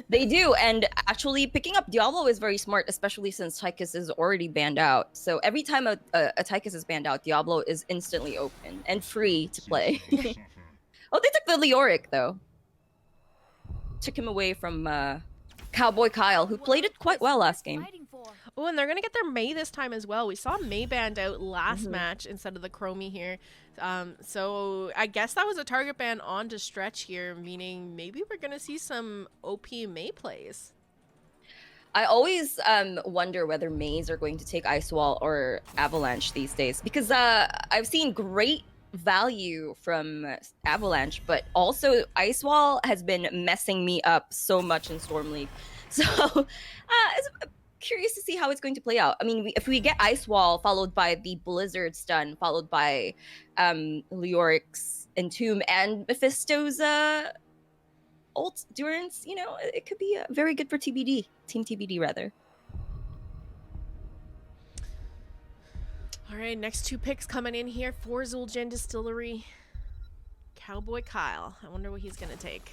They do, and actually picking up Diablo is very smart, especially since Tychus is already banned out. So every time a Tychus is banned out, Diablo is instantly open and free to play. Oh, they took the Leoric though. Took him away from Cowboy Kyle, who played it quite well last game. Oh, and they're going to get their Mei this time as well. We saw Mei banned out last match instead of the Chromie here. So I guess that was a target ban on to stretch here, meaning maybe we're going to see some OP Mei plays. I always wonder whether Meis are going to take Ice Wall or Avalanche these days, because I've seen great value from Avalanche, but also Ice Wall has been messing me up so much in Storm League. So it's curious to see how it's going to play out. I mean, if we get Ice Wall followed by the Blizzard stun, followed by Leoric's Entomb and Mephisto's ult durance, you know, it could be very good for TBD, Team TBD rather. All right, next 2 picks coming in here for Zul'jin Distillery. Cowboy Kyle. I wonder what he's going to take.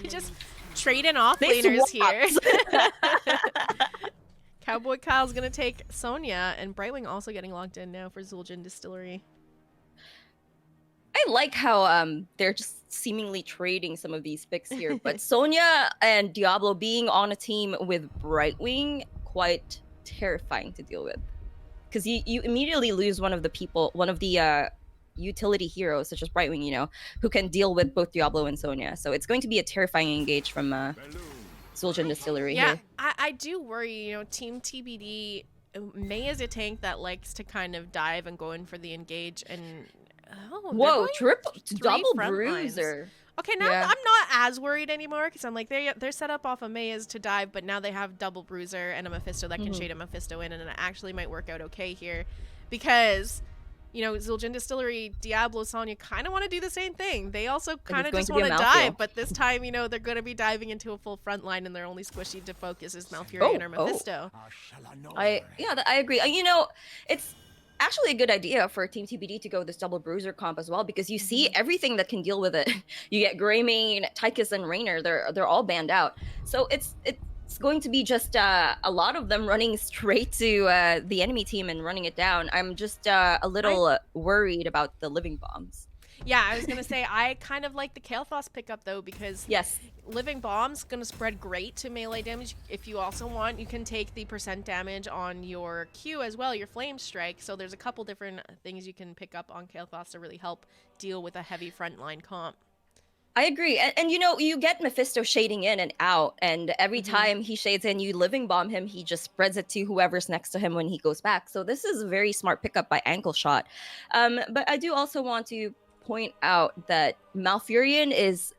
Just trading off laners here. Cowboy Kyle's going to take Sonya, and Brightwing also getting locked in now for Zul'jin Distillery. I like how they're just seemingly trading some of these picks here, but Sonya and Diablo being on a team with Brightwing, quite terrifying to deal with. Because you immediately lose one of the utility heroes, such as Brightwing, you know, who can deal with both Diablo and Sonya. So it's going to be a terrifying engage from Zul'jin Distillery here. I do worry, you know, Team TBD, Mei is a tank that likes to kind of dive and go in for the engage, and whoa, double bruiser. Okay, now I'm not as worried anymore, because I'm like, they're set up off of Maze to dive, but now they have double bruiser and a Mephisto that can shade a Mephisto in, and it actually might work out okay here, because, you know, Zul'jin Distillery, Diablo, Sonya kind of want to do the same thing. They also kind of just want to dive, but this time, you know, they're going to be diving into a full front line, and their only squishy to focus is Malfurion or Mephisto. I agree. You know, it's actually a good idea for Team TBD to go this double bruiser comp as well, because you see everything that can deal with it. You get Greymane, Tychus, and Raynor. They're all banned out. So it's going to be just a lot of them running straight to the enemy team and running it down. I'm just a little worried about the living bombs. Yeah, I was going to say, I kind of like the Kael'thas pickup, though, because living bombs going to spread great to melee damage. If you also want, you can take the % damage on your Q as well, your flame strike. So there's a couple different things you can pick up on Kael'thas to really help deal with a heavy frontline comp. I agree. And you know, you get Mephisto shading in and out, and every time he shades in, you living bomb him, he just spreads it to whoever's next to him when he goes back. So this is a very smart pickup by Ankle Shot. But I do also want to point out that Malfurion is,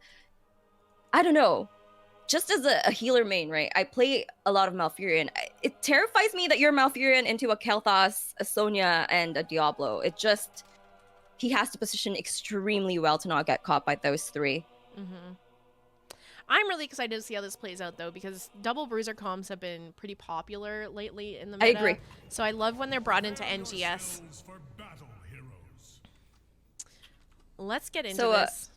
I don't know, just as a healer main, right? I play a lot of Malfurion. It terrifies me that you're Malfurion into a Kael'thas, a Sonya, and a Diablo. It just, he has to position extremely well to not get caught by those 3. I'm really excited to see how this plays out, though, because double bruiser comms have been pretty popular lately in the meta. I agree. So I love when they're brought into NGS. Let's get into this.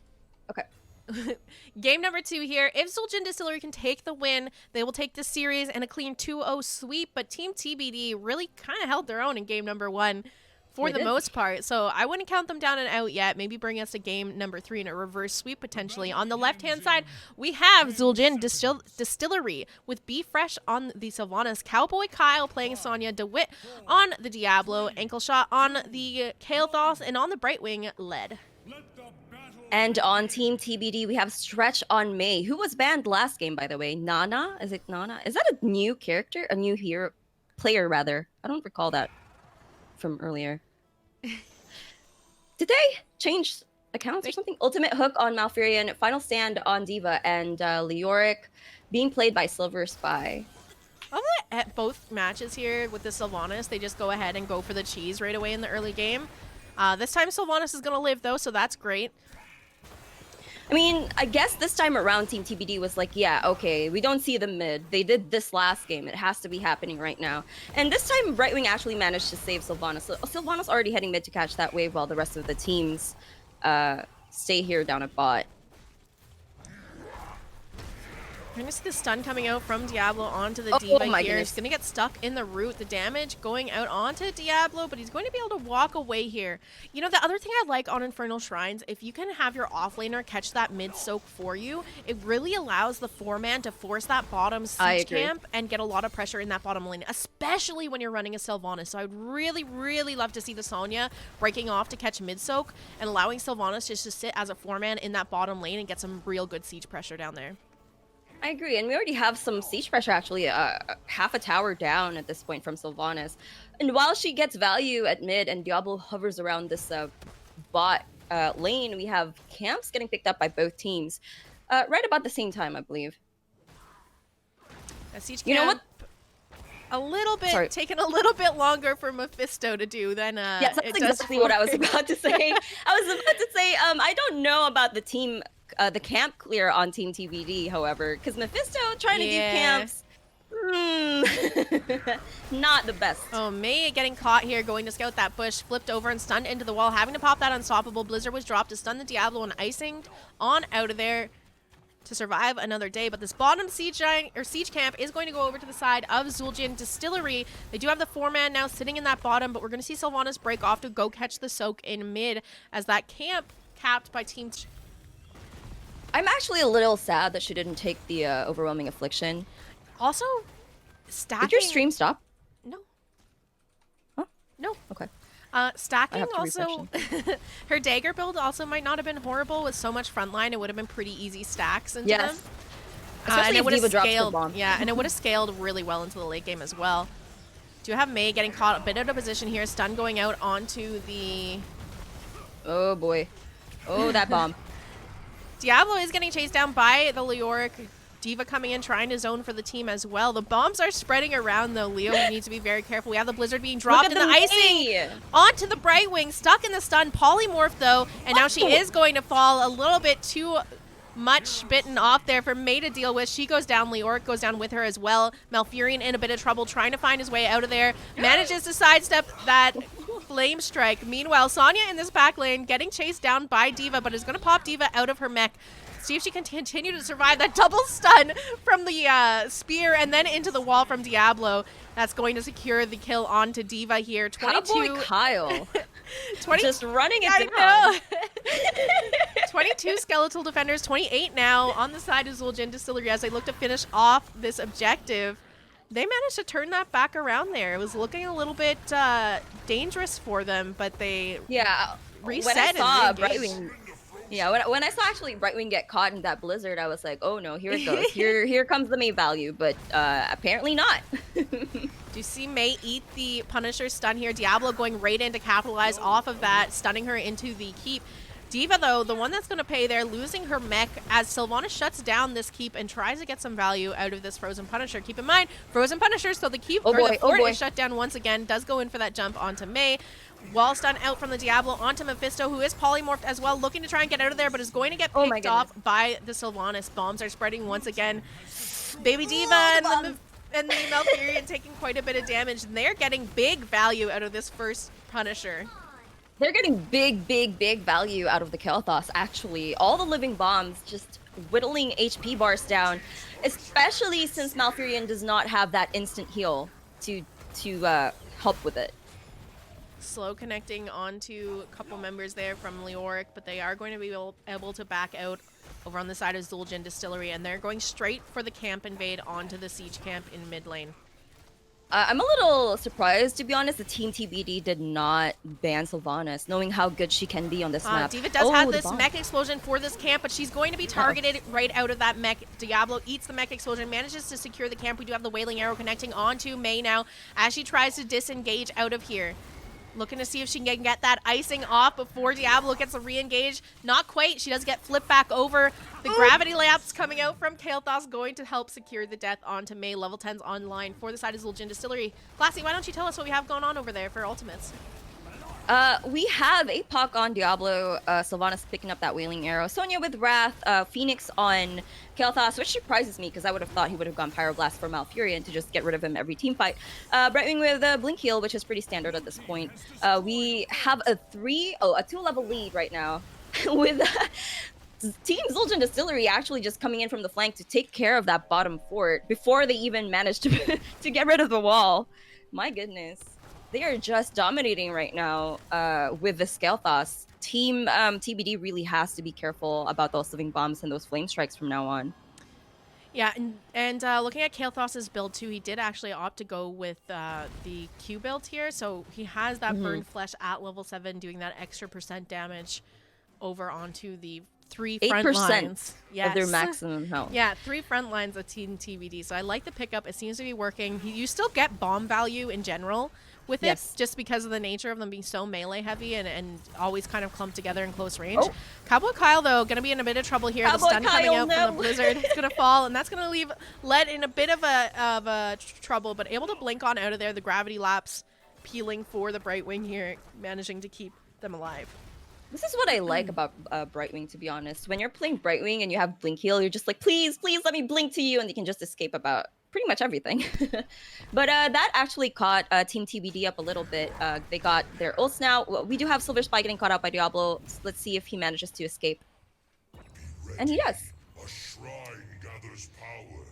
Okay. Game number 2 here. If Zul'jin Distillery can take the win, they will take the series and a clean 2-0 sweep. But Team TBD really kind of held their own in game number 1 for the most part. So I wouldn't count them down and out yet. Maybe bring us to game number 3 in a reverse sweep potentially. On the left-hand side, we have Zul'jin Distillery with Be Fresh on the Sylvanas, Cowboy Kyle playing Sonya, DeWitt on the Diablo, Ankle Shot on the Kael'thas, and on the Brightwing, Led. And on Team TBD, we have Stretch on Mei, who was banned last game, by the way. Nana? Is it Nana? Is that a new character? A new hero? Player, rather. I don't recall that from earlier. Did they change accounts or something? Ultimate Hook on Malfurion, Final Stand on Diva, and Leoric being played by Silver Spy. At both matches here with the Sylvanas, they just go ahead and go for the cheese right away in the early game. This time Sylvanas is going to live, though, so that's great. I mean, I guess this time around Team TBD was like, yeah, okay, we don't see the mid. They did this last game. It has to be happening right now. And this time, Brightwing actually managed to save Sylvanas. So Sylvanas already heading mid to catch that wave while the rest of the teams stay here down at bot. We're going to see the stun coming out from Diablo onto the Diva here. Goodness. He's going to get stuck in the root. The damage going out onto Diablo, but he's going to be able to walk away here. You know, the other thing I like on Infernal Shrines, if you can have your offlaner catch that mid soak for you, it really allows the 4-man to force that bottom siege camp and get a lot of pressure in that bottom lane, especially when you're running a Sylvanas. So I'd really, really love to see the Sonya breaking off to catch mid soak and allowing Sylvanas just to sit as a 4-man in that bottom lane and get some real good siege pressure down there. I agree, and we already have some siege pressure, actually, half a tower down at this point from Sylvanas. And while she gets value at mid and Diablo hovers around this bot lane, we have camps getting picked up by both teams right about the same time, I believe. A siege You know camp, what? a little bit taking a little bit longer for Mephisto to do than yes, that's it exactly does what I was about to say. I was about to say I don't know about the team the camp clear on Team TBD, however, because Mephisto trying to do camps. Not the best. Oh, Mei getting caught here, going to scout that bush, flipped over and stunned into the wall, having to pop that unstoppable. Blizzard was dropped to stun the Diablo and icing on out of there to survive another day. But this bottom siege camp is going to go over to the side of Zul'jin Distillery. They do have the 4-man now sitting in that bottom, but we're going to see Sylvanas break off to go catch the soak in mid as that camp capped by Team... I'm actually a little sad that she didn't take the overwhelming affliction. Also, stacking... Did your stream stop? No. Huh? No. Okay. Stacking also... her dagger build also might not have been horrible. With so much frontline, it would have been pretty easy stacks into them. Especially if Diva drops the bomb. Yeah, and it would have scaled really well into the late game as well. Do have Mei getting caught a bit out of position here. Stun going out onto the... Oh, boy. Oh, that bomb. Diablo is getting chased down by the Leoric. Diva coming in, trying to zone for the team as well. The bombs are spreading around, though. Leo needs to be very careful. We have the Blizzard being dropped in the icing onto the Brightwing. Stuck in the stun. Polymorph, though. And now she is going to fall a little bit too much bitten off there for Mei to deal with. She goes down. Leoric goes down with her as well. Malfurion in a bit of trouble, trying to find his way out of there. Manages to sidestep that flame strike. Meanwhile, Sonya in this back lane getting chased down by Diva, but is going to pop Diva out of her mech. See if she can continue to survive that double stun from the spear and then into the wall from Diablo. That's going to secure the kill onto Diva here. 22. Cowboy Kyle. Just running it down. 22 skeletal defenders, 28 now on the side of Zul'jin Distillery as they look to finish off this objective. They managed to turn that back around there. It was looking a little bit dangerous for them, but they reset when I saw and Brightwing, when I saw actually Brightwing get caught in that blizzard, I was like, oh no, here it goes. here comes the Mei value, but apparently not. Do you see Mei eat the Punisher stun here? Diablo going right in to capitalize off of that, stunning her into the keep. Diva, though, the one that's going to pay there, losing her mech as Sylvanas shuts down this keep and tries to get some value out of this Frozen Punisher. Keep in mind, Frozen Punisher, so the keep the fort is shut down once again, does go in for that jump onto Mei. Wall stun out from the Diablo onto Mephisto, who is polymorphed as well, looking to try and get out of there, but is going to get picked off by the Sylvanas. Bombs are spreading once again. Baby Diva and the Malfurion taking quite a bit of damage, and they're getting big value out of this first Punisher. They're getting big value out of the Kael'thas, actually. All the living bombs just whittling HP bars down, especially since Malfurion does not have that instant heal to help with it. Slow connecting onto a couple members there from Leoric, but they are going to be able to back out over on the side of Zul'jin Distillery, and they're going straight for the camp invade onto the siege camp in mid lane. I'm a little surprised, to be honest, that Team TBD did not ban Sylvanas, knowing how good she can be on this map. Diva does have this mech explosion for this camp, but she's going to be targeted right out of that mech. Diablo eats the mech explosion, manages to secure the camp. We do have the Wailing Arrow connecting onto Mei now as she tries to disengage out of here. Looking to see if she can get that icing off before Diablo gets a re-engage. Not quite. She does get flipped back over. The gravity lamps coming out from Kael'thas going to help secure the death onto Mei. Level 10's online for the side of Zul'jin Distillery. Classy, why don't you tell us what we have going on over there for ultimates? We have APOC on Diablo, Sylvanas picking up that Wailing Arrow, Sonya with Wrath, Phoenix on Kael'thas, which surprises me because I would have thought he would have gone Pyroblast for Malfurion to just get rid of him every team fight. Brightwing with Blink Heal, which is pretty standard at this point. We have a 2-level lead right now with Team Zul'jin Distillery actually just coming in from the flank to take care of that bottom fort before they even managed to get rid of the wall. My goodness. They are just dominating right now with the Kael'thas. Team TBD really has to be careful about those living bombs and those flame strikes from now on. Yeah, and looking at Kael'thas' build too, he did actually opt to go with the Q build here. So he has that Burned Flesh at level 7 doing that extra % damage over onto the 3 front lines. Of their maximum health. Yeah, 3 front lines of Team TBD. So I like the pickup. It seems to be working. You still get bomb value in general with it, Yes. just because of the nature of them being so melee heavy and always kind of clumped together in close range. Oh. Cowboy Kyle, though, going to be in a bit of trouble here. Cowboy The stun coming Kyle, out no. from the Blizzard is going to fall, and that's going to leave Led in a bit of a trouble, but able to blink on out of there. The gravity lapse peeling for the Brightwing here, managing to keep them alive. This is what I like about Brightwing, to be honest. When you're playing Brightwing and you have Blink Heal, you're just like, please, please let me blink to you, and you can just escape about pretty much everything. But that actually caught Team TBD up a little bit. They got their ults now. Well, we do have Silver Spy getting caught out by Diablo. So let's see if he manages to escape. And he does. A shrine gathers power.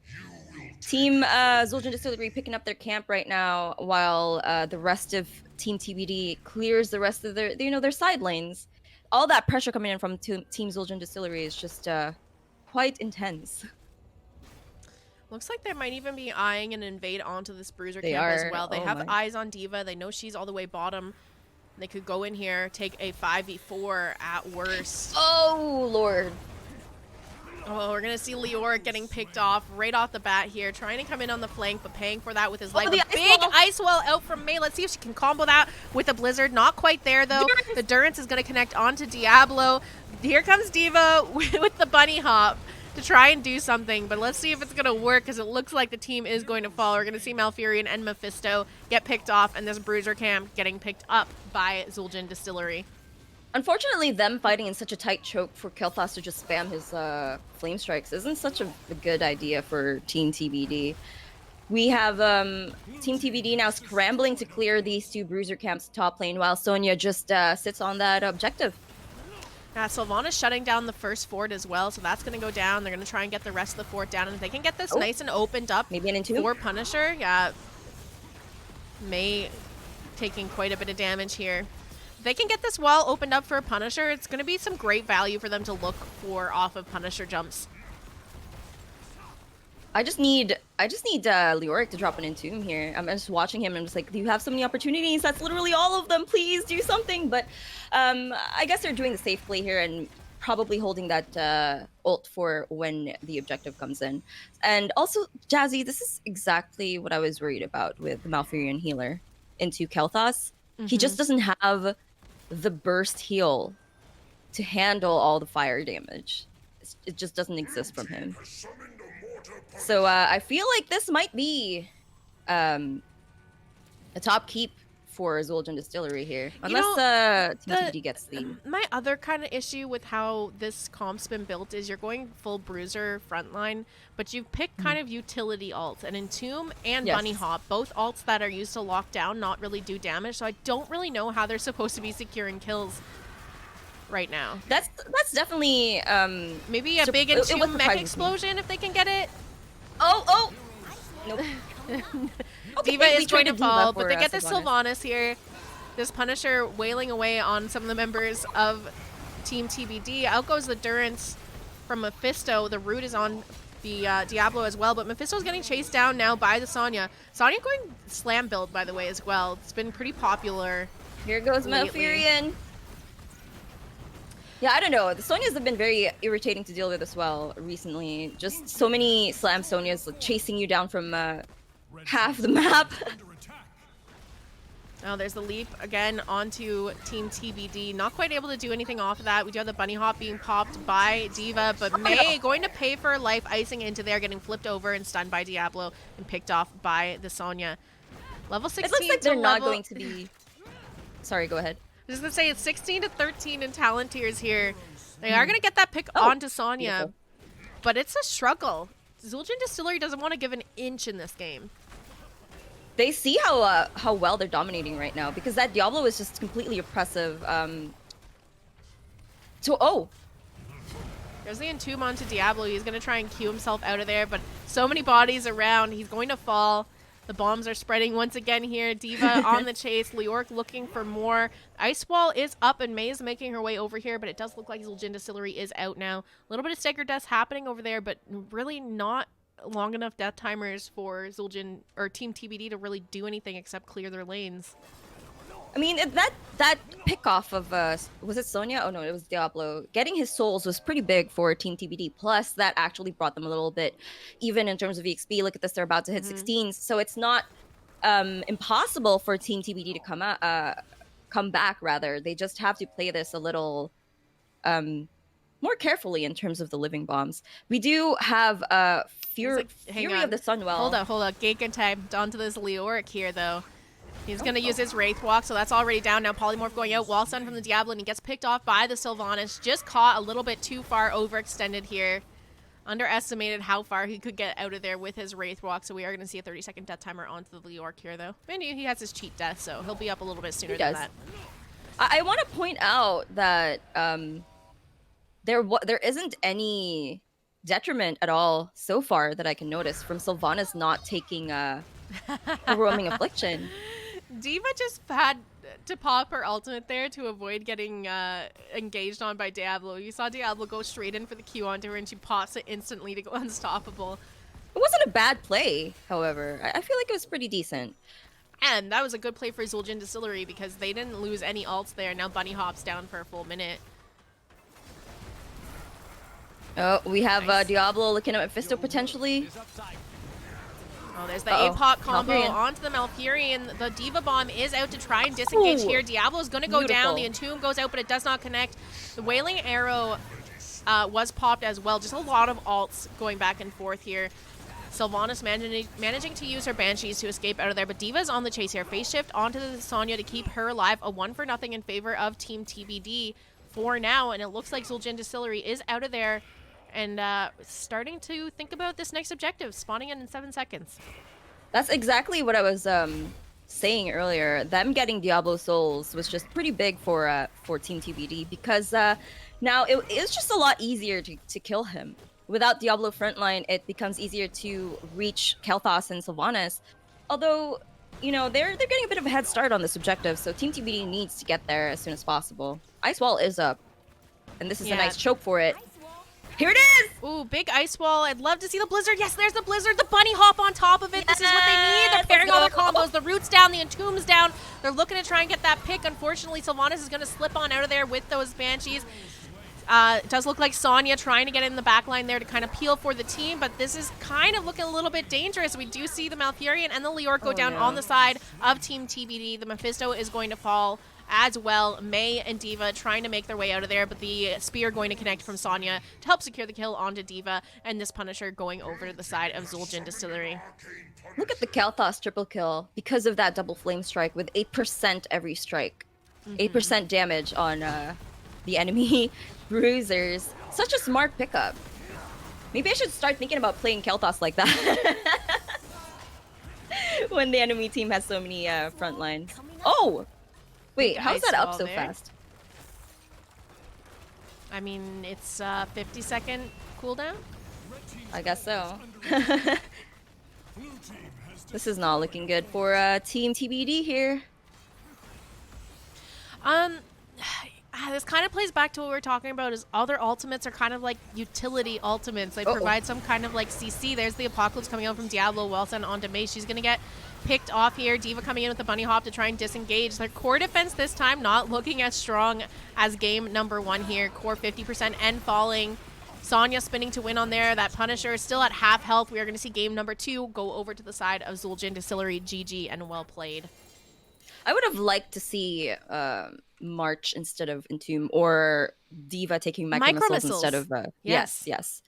You will Team Zul'jin Distillery picking up their camp right now, while the rest of Team TBD clears the rest of their side lanes. All that pressure coming in from Team Zul'jin Distillery is just quite intense. Looks like they might even be eyeing an invade onto this Bruiser They camp as are. well. They Oh have my. eyes on D.Va. They know she's all the way bottom. They could go in here, take a 5v4 at worst. Oh, Lord. Oh, we're going to see Leoric getting picked off right off the bat here, trying to come in on the flank, but paying for that with his life. the A ice big wall. ice wall out from Mei. Let's see if she can combo that with the Blizzard. Not quite there, though. Durance. The Durance is going to connect onto Diablo. Here comes D.Va with the bunny hop to try and do something, but let's see if it's going to work, because it looks like the team is going to fall. We're going to see Malfurion and Mephisto get picked off, and this Bruiser camp getting picked up by Zul'jin Distillery. Unfortunately, them fighting in such a tight choke for Kel'Thas to just spam his flame strikes isn't such a good idea for Team TBD. We have Team TBD now scrambling to clear these two Bruiser camps top lane, while Sonya just sits on that objective. Yeah, Sylvana's shutting down the first fort as well, so that's going to go down. They're going to try and get the rest of the fort down, and if they can get this nice and opened up Maybe an into. for Punisher, yeah, Mei taking quite a bit of damage here. If they can get this wall opened up for a Punisher, it's going to be some great value for them to look for off of Punisher jumps. I just need Leoric to drop an Entomb here. I'm just watching him and I'm just like, you have so many opportunities. That's literally all of them. Please do something. But I guess they're doing the safe play here and probably holding that ult for when the objective comes in. And also, Jazzy, this is exactly what I was worried about with the Malfurion healer into Kel'Thas. He just doesn't have the burst heal to handle all the fire damage. It just doesn't exist from him. So I feel like this might be a top keep for Zul'jin Distillery here, unless Team TBD gets the. My other kind of issue with how this comp's been built is you're going full Bruiser frontline, but you've picked kind of utility alts, and Entomb and Yes. Bunny Hop, both alts that are used to lock down, not really do damage, so I don't really know how they're supposed to be securing kills right now. That's definitely Maybe a So- big it was Entomb mech surprising to me. explosion if they can get it. oh nope. Okay, D.Va we is going to traded D.Va fall, but for, they get this Sylvanas. Sylvanas here. This Punisher wailing away on some of the members of Team TBD. Out goes the Durance from Mephisto. The root is on the Diablo as well, but Mephisto's getting chased down now by the Sonya. Sonya going slam build, by the way, as well. It's been pretty popular. Here goes lately. Malfurion. Yeah, I don't know. The Sonyas have been very irritating to deal with as well recently. Just so many slam Sonyas like, chasing you down from half the map. Oh, there's the leap again onto Team TBD. Not quite able to do anything off of that. We do have the bunny hop being popped by D.Va, but Mei going to pay for her life, icing into there, getting flipped over and stunned by Diablo and picked off by the Sonya. Level 16 It looks like to they're not level- going to be. Sorry, go ahead. I was going to say it's 16 to 13 in talent tiers here. They are going to get that pick onto Sonya, beautiful. but it's a struggle. Zul'jin Distillery doesn't want to give an inch in this game. They see how well they're dominating right now because that Diablo is just completely oppressive. There's the Entomb onto Diablo. He's going to try and cue himself out of there, but so many bodies around. He's going to fall. The bombs are spreading once again here. D.Va on the chase. Leoric looking for more. Ice wall is up, and Mei is making her way over here, but it does look like Zul'jin Distillery is out now. A little bit of staggered deaths happening over there, but really not long enough death timers for Zul'jin or Team TBD to really do anything except clear their lanes. I mean, that pick off of was it Sonya? Oh no, it was Diablo. Getting his souls was pretty big for Team TBD. Plus, that actually brought them a little bit even in terms of EXP. Look at this, they're about to hit 16s, so it's not impossible for Team TBD to come back. Rather, they just have to play this a little more carefully in terms of the living bombs. We do have Fury of the Sunwell. Hold up. Gate time onto this Leoric here, though. He's going to use his Wraith Walk, so that's already down. Now Polymorph going out. Wall stun from the Diablo, and he gets picked off by the Sylvanas. Just caught a little bit too far overextended here. Underestimated how far he could get out of there with his Wraith Walk, so we are going to see a 30-second death timer onto the Leoric here, though. And he has his cheat death, so he'll be up a little bit sooner than that. I want to point out that there isn't any detriment at all so far that I can notice from Sylvanas not taking a roaming affliction. D.Va just had to pop her ultimate there to avoid getting engaged on by Diablo. You saw Diablo go straight in for the Q onto her, and she pops it instantly to go unstoppable. It wasn't a bad play, however. I feel like it was pretty decent. And that was a good play for Zul'jin Distillery because they didn't lose any ults there. Now Bunny hops down for a full minute. Oh, we have Diablo looking at Mephisto potentially. Oh, there's the APOC combo onto the Malfurion. The D.Va bomb is out to try and disengage here. Diablo's going to go down. The Entomb goes out, but it does not connect. The Wailing Arrow was popped as well. Just a lot of ults going back and forth here. Sylvanas managing to use her Banshees to escape out of there, but D.Va's on the chase here. Phase shift onto the Sonya to keep her alive. A 1-0 in favor of Team TBD for now, and it looks like Zul'jin Distillery is out of there and starting to think about this next objective, spawning in 7 seconds. That's exactly what I was saying earlier. Them getting Diablo Souls was just pretty big for Team TBD because now it's just a lot easier to kill him. Without Diablo frontline, it becomes easier to reach Kael'thas and Sylvanas. Although, you know, they're getting a bit of a head start on this objective, so Team TBD needs to get there as soon as possible. Ice Wall is up, and this is a nice choke for it. Here it is! Ooh, big ice wall. I'd love to see the Blizzard. Yes, there's the Blizzard. The Bunny hop on top of it. This is what they need. They're pairing all their combos. The Root's down. The Entomb's down. They're looking to try and get that pick. Unfortunately, Sylvanas is going to slip on out of there with those Banshees. It does look like Sonya trying to get in the back line there to kind of peel for the team, but this is kind of looking a little bit dangerous. We do see the Malfurion and the Leoric go down on the side of Team TBD. The Mephisto is going to fall as well. Mei and D.Va trying to make their way out of there, but the spear going to connect from Sonya to help secure the kill onto D.Va, and this Punisher going over to the side of Zul'jin Distillery. Look at the Kael'thas triple kill because of that double flame strike with 8% every strike. 8% damage on the enemy bruisers. Such a smart pickup. Maybe I should start thinking about playing Kael'thas like that. When the enemy team has so many front lines. Oh! Wait, how's that up so fast? I mean, it's 50-second cooldown? I guess so. This is not looking good for Team TBD here. This kind of plays back to what we were talking about, is other ultimates are kind of like utility ultimates. They provide some kind of like CC. There's the Apocalypse coming out from Diablo, well sent onto Mei. She's going to get picked off here. D.Va coming in with the bunny hop to try and disengage. Their core defense this time not looking as strong as game number 1 here. Core 50% and falling. Sonya spinning to win on there. That Punisher is still at half health. We are going to see game number 2 go over to the side of Zul'jin Distillery. GG and well played. I would have liked to see March instead of Entomb, or D.Va taking micro missiles instead of yes.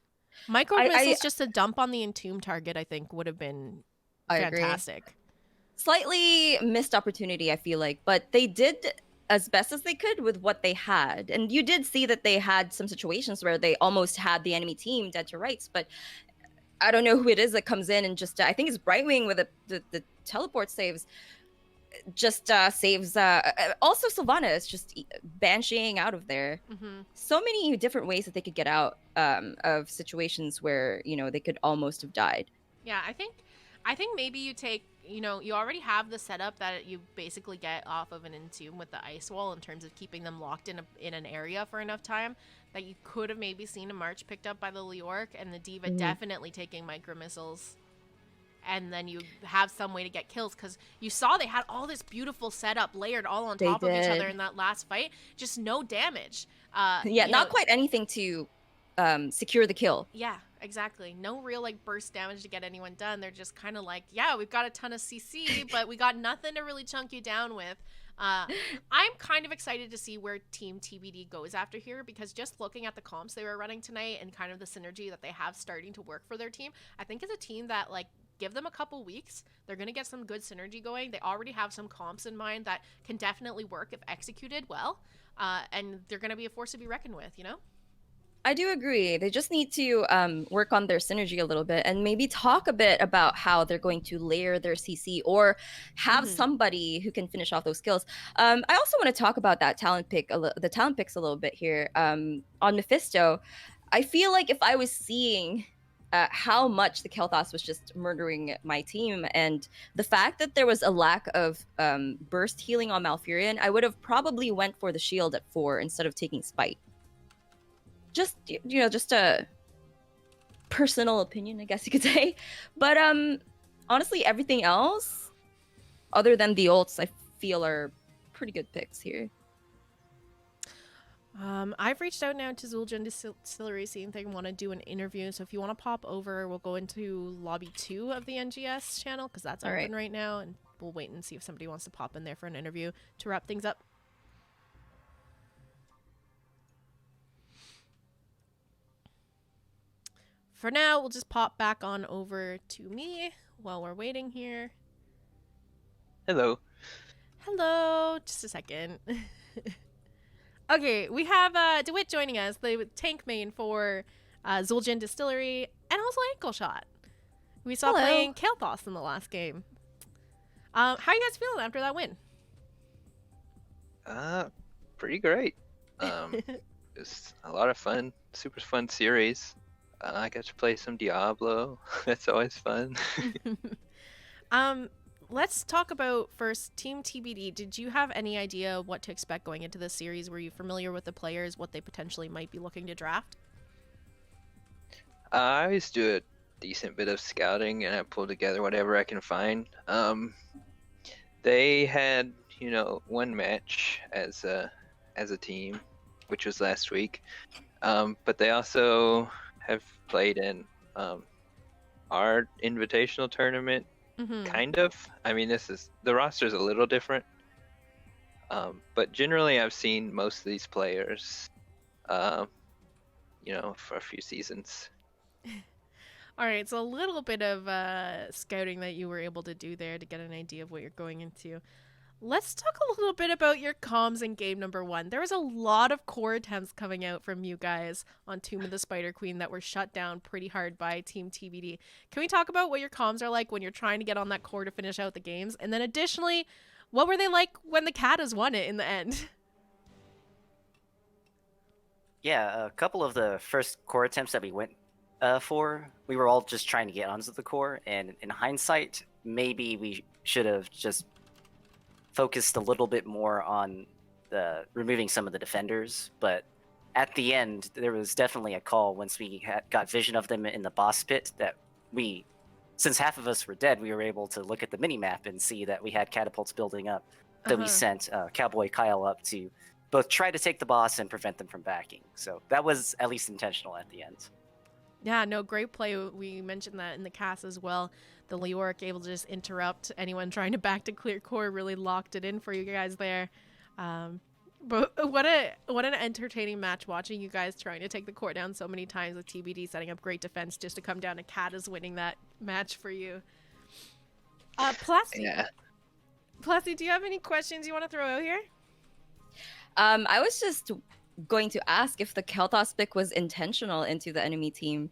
Micro missiles just a dump on the Entomb target, I think, would have been fantastic. Agree. Slightly missed opportunity, I feel like, but they did as best as they could with what they had. And you did see that they had some situations where they almost had the enemy team dead to rights, but I don't know who it is that comes in and just, I think it's Brightwing with the teleport saves. Just saves also Sylvanas just bansheeing out of there. So many different ways that they could get out of situations where, you know, they could almost have died. Yeah, I think maybe you take, you know, you already have the setup that you basically get off of an Entomb with the ice wall in terms of keeping them locked in an area for enough time, that you could have maybe seen a March picked up by the Leoric and the D.Va definitely taking micro missiles. And then you have some way to get kills, because you saw they had all this beautiful setup layered all on top of each other in that last fight. Just no damage. Not quite anything to secure the kill. Yeah. Exactly. No real like burst damage to get anyone done. They're just kind of like, yeah, we've got a ton of CC, but we got nothing to really chunk you down with. I'm kind of excited to see where Team TBD goes after here, because just looking at the comps they were running tonight and kind of the synergy that they have starting to work for their team, I think it's a team that, like, give them a couple weeks, they're going to get some good synergy going. They already have some comps in mind that can definitely work if executed well, and they're going to be a force to be reckoned with, you know? I do agree. They just need to work on their synergy a little bit and maybe talk a bit about how they're going to layer their CC or have somebody who can finish off those skills. I also want to talk about that talent pick, the talent picks a little bit here. On Mephisto, I feel like if I was seeing how much the Kel'Thas was just murdering my team, and the fact that there was a lack of burst healing on Malfurion, I would have probably went for the shield at 4 instead of taking Spite. Just just a personal opinion, I guess you could say. But honestly, everything else other than the ults, I feel are pretty good picks here. I've reached out now to Zul'jin Distillery, seeing if they want to do an interview. So if you want to pop over, we'll go into lobby 2 of the NGS channel, because that's open right now, and we'll wait and see if somebody wants to pop in there for an interview to wrap things up. For now, we'll just pop back on over to me while we're waiting here. Hello. Hello. Just a second. Okay, we have DeWitt joining us, the tank main for Zul'jin Distillery, and also Ankle Shot. We saw playing Kael'thas in the last game. How are you guys feeling after that win? Pretty great. It's a lot of fun, super fun series. I got to play some Diablo. That's always fun. Let's talk about first Team TBD. Did you have any idea what to expect going into this series? Were you familiar with the players, what they potentially might be looking to draft? I always do a decent bit of scouting, and I pull together whatever I can find. They had, one match as a team, which was last week. But they also have played in our invitational tournament, kind of. I mean, the roster's a little different, but generally I've seen most of these players, for a few seasons. All right, so a little bit of scouting that you were able to do there to get an idea of what you're going into. Let's talk a little bit about your comms in game number 1. There was a lot of core attempts coming out from you guys on Tomb of the Spider Queen that were shut down pretty hard by Team TBD. Can we talk about what your comms are like when you're trying to get on that core to finish out the games? And then additionally, what were they like when the Katas won it in the end? Yeah, a couple of the first core attempts that we went for, we were all just trying to get onto the core, and in hindsight, maybe we should have just focused a little bit more on removing some of the defenders, but at the end, there was definitely a call once we got vision of them in the boss pit that since half of us were dead, we were able to look at the mini-map and see that we had catapults building up, that we sent Cowboy Kyle up to both try to take the boss and prevent them from backing. So that was at least intentional at the end. Yeah, no, great play. We mentioned that in the cast as well. The Leoric able to just interrupt anyone trying to back to clear core, really locked it in for you guys there. But what an entertaining match watching you guys trying to take the core down so many times with TBD setting up great defense just to come down to Katas winning that match for you. Plasty. Yeah. Plasty, do you have any questions you want to throw out here? I was just going to ask if the Kael'thas pick was intentional into the enemy team.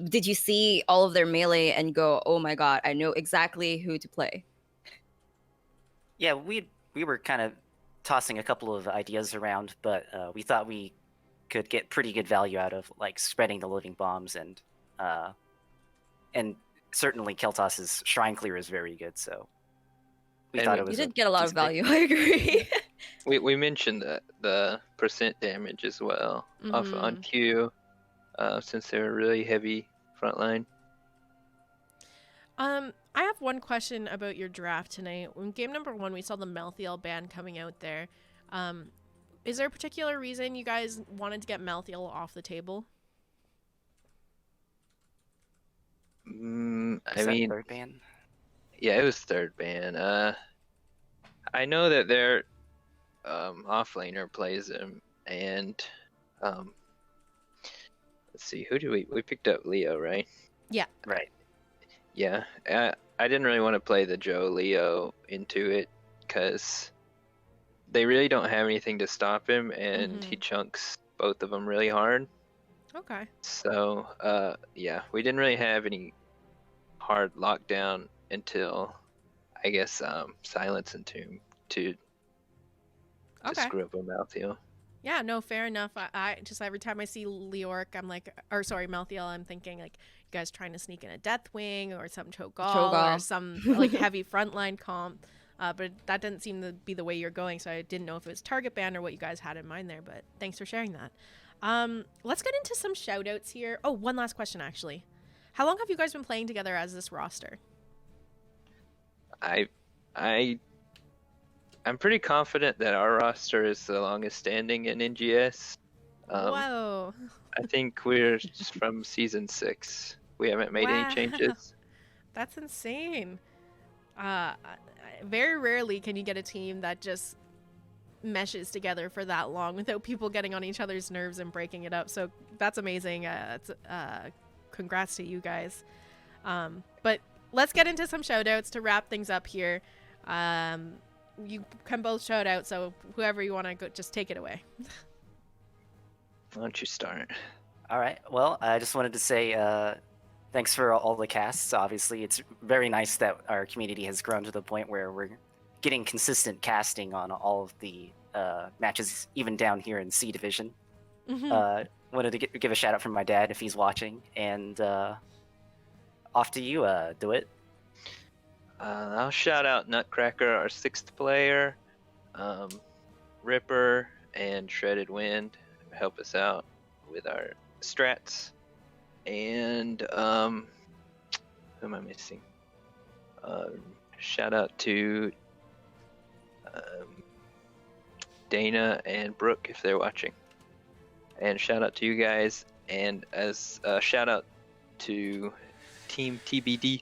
Did you see all of their melee and go, oh my god, I know exactly who to play? Yeah, we were kind of tossing a couple of ideas around, but we thought we could get pretty good value out of like spreading the living bombs, and certainly Kael'thas's Shrine Clear is very good, so we thought it was. You did get a lot of value. I agree. We mentioned the percent damage as well off on Q, since they're really heavy frontline. I have one question about your draft tonight. In game number 1, we saw the Malthael ban coming out there. Is there a particular reason you guys wanted to get Malthael off the table? I Is that mean, third ban? yeah, it was third ban. I know that their offlaner plays him, and um, let's see, who do we picked up Leo, right? Right. Yeah, I didn't really want to play the Joe Leo into it because they really don't have anything to stop him, and he chunks both of them really hard. Okay. So, yeah, we didn't really have any hard lockdown until, I guess, Silence and Tomb to Okay. screw up a mouthfeel. Yeah, no, fair enough. I just every time I see Leoric, I'm like, or sorry, Malthael, I'm thinking like you guys trying to sneak in a Deathwing or some Cho'Gall or Cho'Gall. some like heavy frontline comp. But that didn't seem to be the way you're going, so I didn't know if it was target ban or what you guys had in mind there. But thanks for sharing that. Let's get into some shout outs here. Oh, one last question actually. How long have you guys been playing together as this roster? I'm pretty confident that our roster is the longest standing in NGS. Whoa. I think we're just from season 6. We haven't made any changes. That's insane. Very rarely can you get a team that just meshes together for that long without people getting on each other's nerves and breaking it up. So that's amazing. Congrats to you guys. But let's get into some shout outs to wrap things up here. You can both shout out, so whoever you want to go, just take it away. Why don't you start? All right. Well, I just wanted to say thanks for all the casts. Obviously, it's very nice that our community has grown to the point where we're getting consistent casting on all of the matches, even down here in C Division. Wanted to give a shout out from my dad if he's watching, and off to you, do it. I'll shout out Nutcracker, our 6th player, Ripper, and Shredded Wind help us out with our strats. And who am I missing? Shout out to Dana and Brooke if they're watching. And shout out to you guys. And as a shout out to Team TBD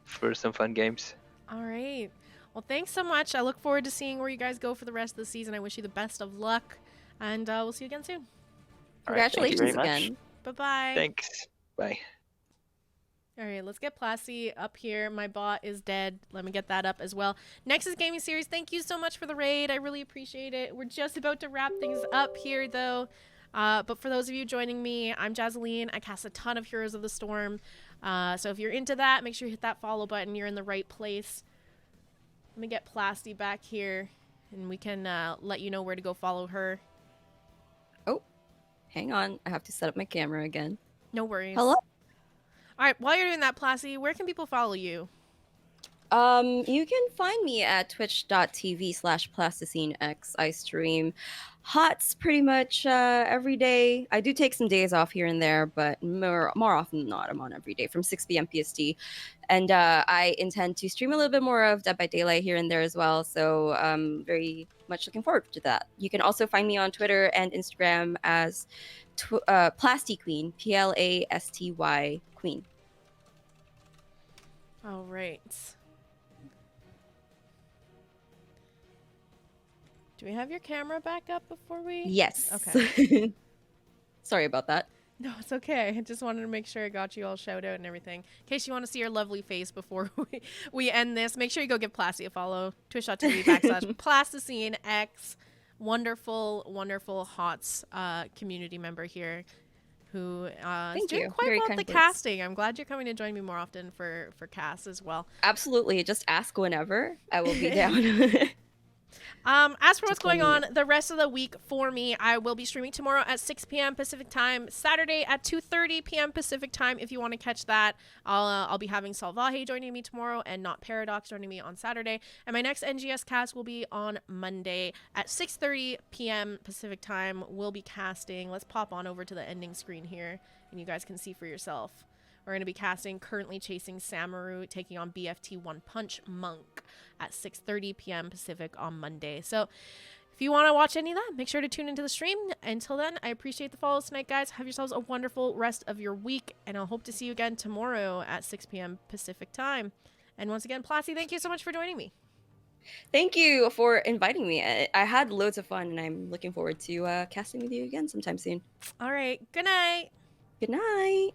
for some fun games. All right. Well, thanks so much. I look forward to seeing where you guys go for the rest of the season. I wish you the best of luck, and we'll see you again soon. All right, thank you Congratulations very much. again. Bye-bye. Thanks. Bye. All right, let's get Plasty up here. My bot is dead. Let me get that up as well. Nexus Gaming Series, thank you so much for the raid. I really appreciate it. We're just about to wrap things up here, though. But for those of you joining me, I'm Jazzalene. I cast a ton of Heroes of the Storm. So if you're into that, make sure you hit that follow button. You're in the right place. Let me get Plasty back here, and we can let you know where to go follow her. Oh, hang on. I have to set up my camera again. No worries. Hello? All right, while you're doing that, Plasty, where can people follow you? You can find me at twitch.tv/plasticinex. I stream HOTS pretty much every day. I do take some days off here and there, but more often than not, I'm on every day from 6 p.m. PST. And I intend to stream a little bit more of Dead by Daylight here and there as well. So very much looking forward to that. You can also find me on Twitter and Instagram as Plasty Queen, PLASTY Queen. All right. Do we have your camera back up before we? Yes. Okay. Sorry about that. No, it's okay. I just wanted to make sure I got you all shout out and everything. In case you want to see your lovely face before we end this, make sure you go give Plasty a follow. Twitch.tv/plasticinex. Wonderful, wonderful HOTS community member here who is doing quite Very well kind at the words. casting. I'm glad you're coming to join me more often for casts as well. Absolutely. Just ask whenever. I will be down. As for what's Just let going me on know. the rest of the week for me, I will be streaming tomorrow at 6 p.m. Pacific time, Saturday at 2:30 p.m. Pacific time. If you want to catch that, I'll be having Salvaje joining me tomorrow and Not Paradox joining me on Saturday. And my next NGS cast will be on Monday at 6:30 p.m. Pacific time. We'll be casting. Let's pop on over to the ending screen here, and you guys can see for yourself. We're going to be casting Currently Chasing Samaru, taking on BFT One Punch Monk at 6:30 p.m. Pacific on Monday. So if you want to watch any of that, make sure to tune into the stream. Until then, I appreciate the follows tonight, guys. Have yourselves a wonderful rest of your week, and I'll hope to see you again tomorrow at 6 p.m. Pacific time. And once again, Plassy, thank you so much for joining me. Thank you for inviting me. I had loads of fun, and I'm looking forward to casting with you again sometime soon. All right. Good night. Good night.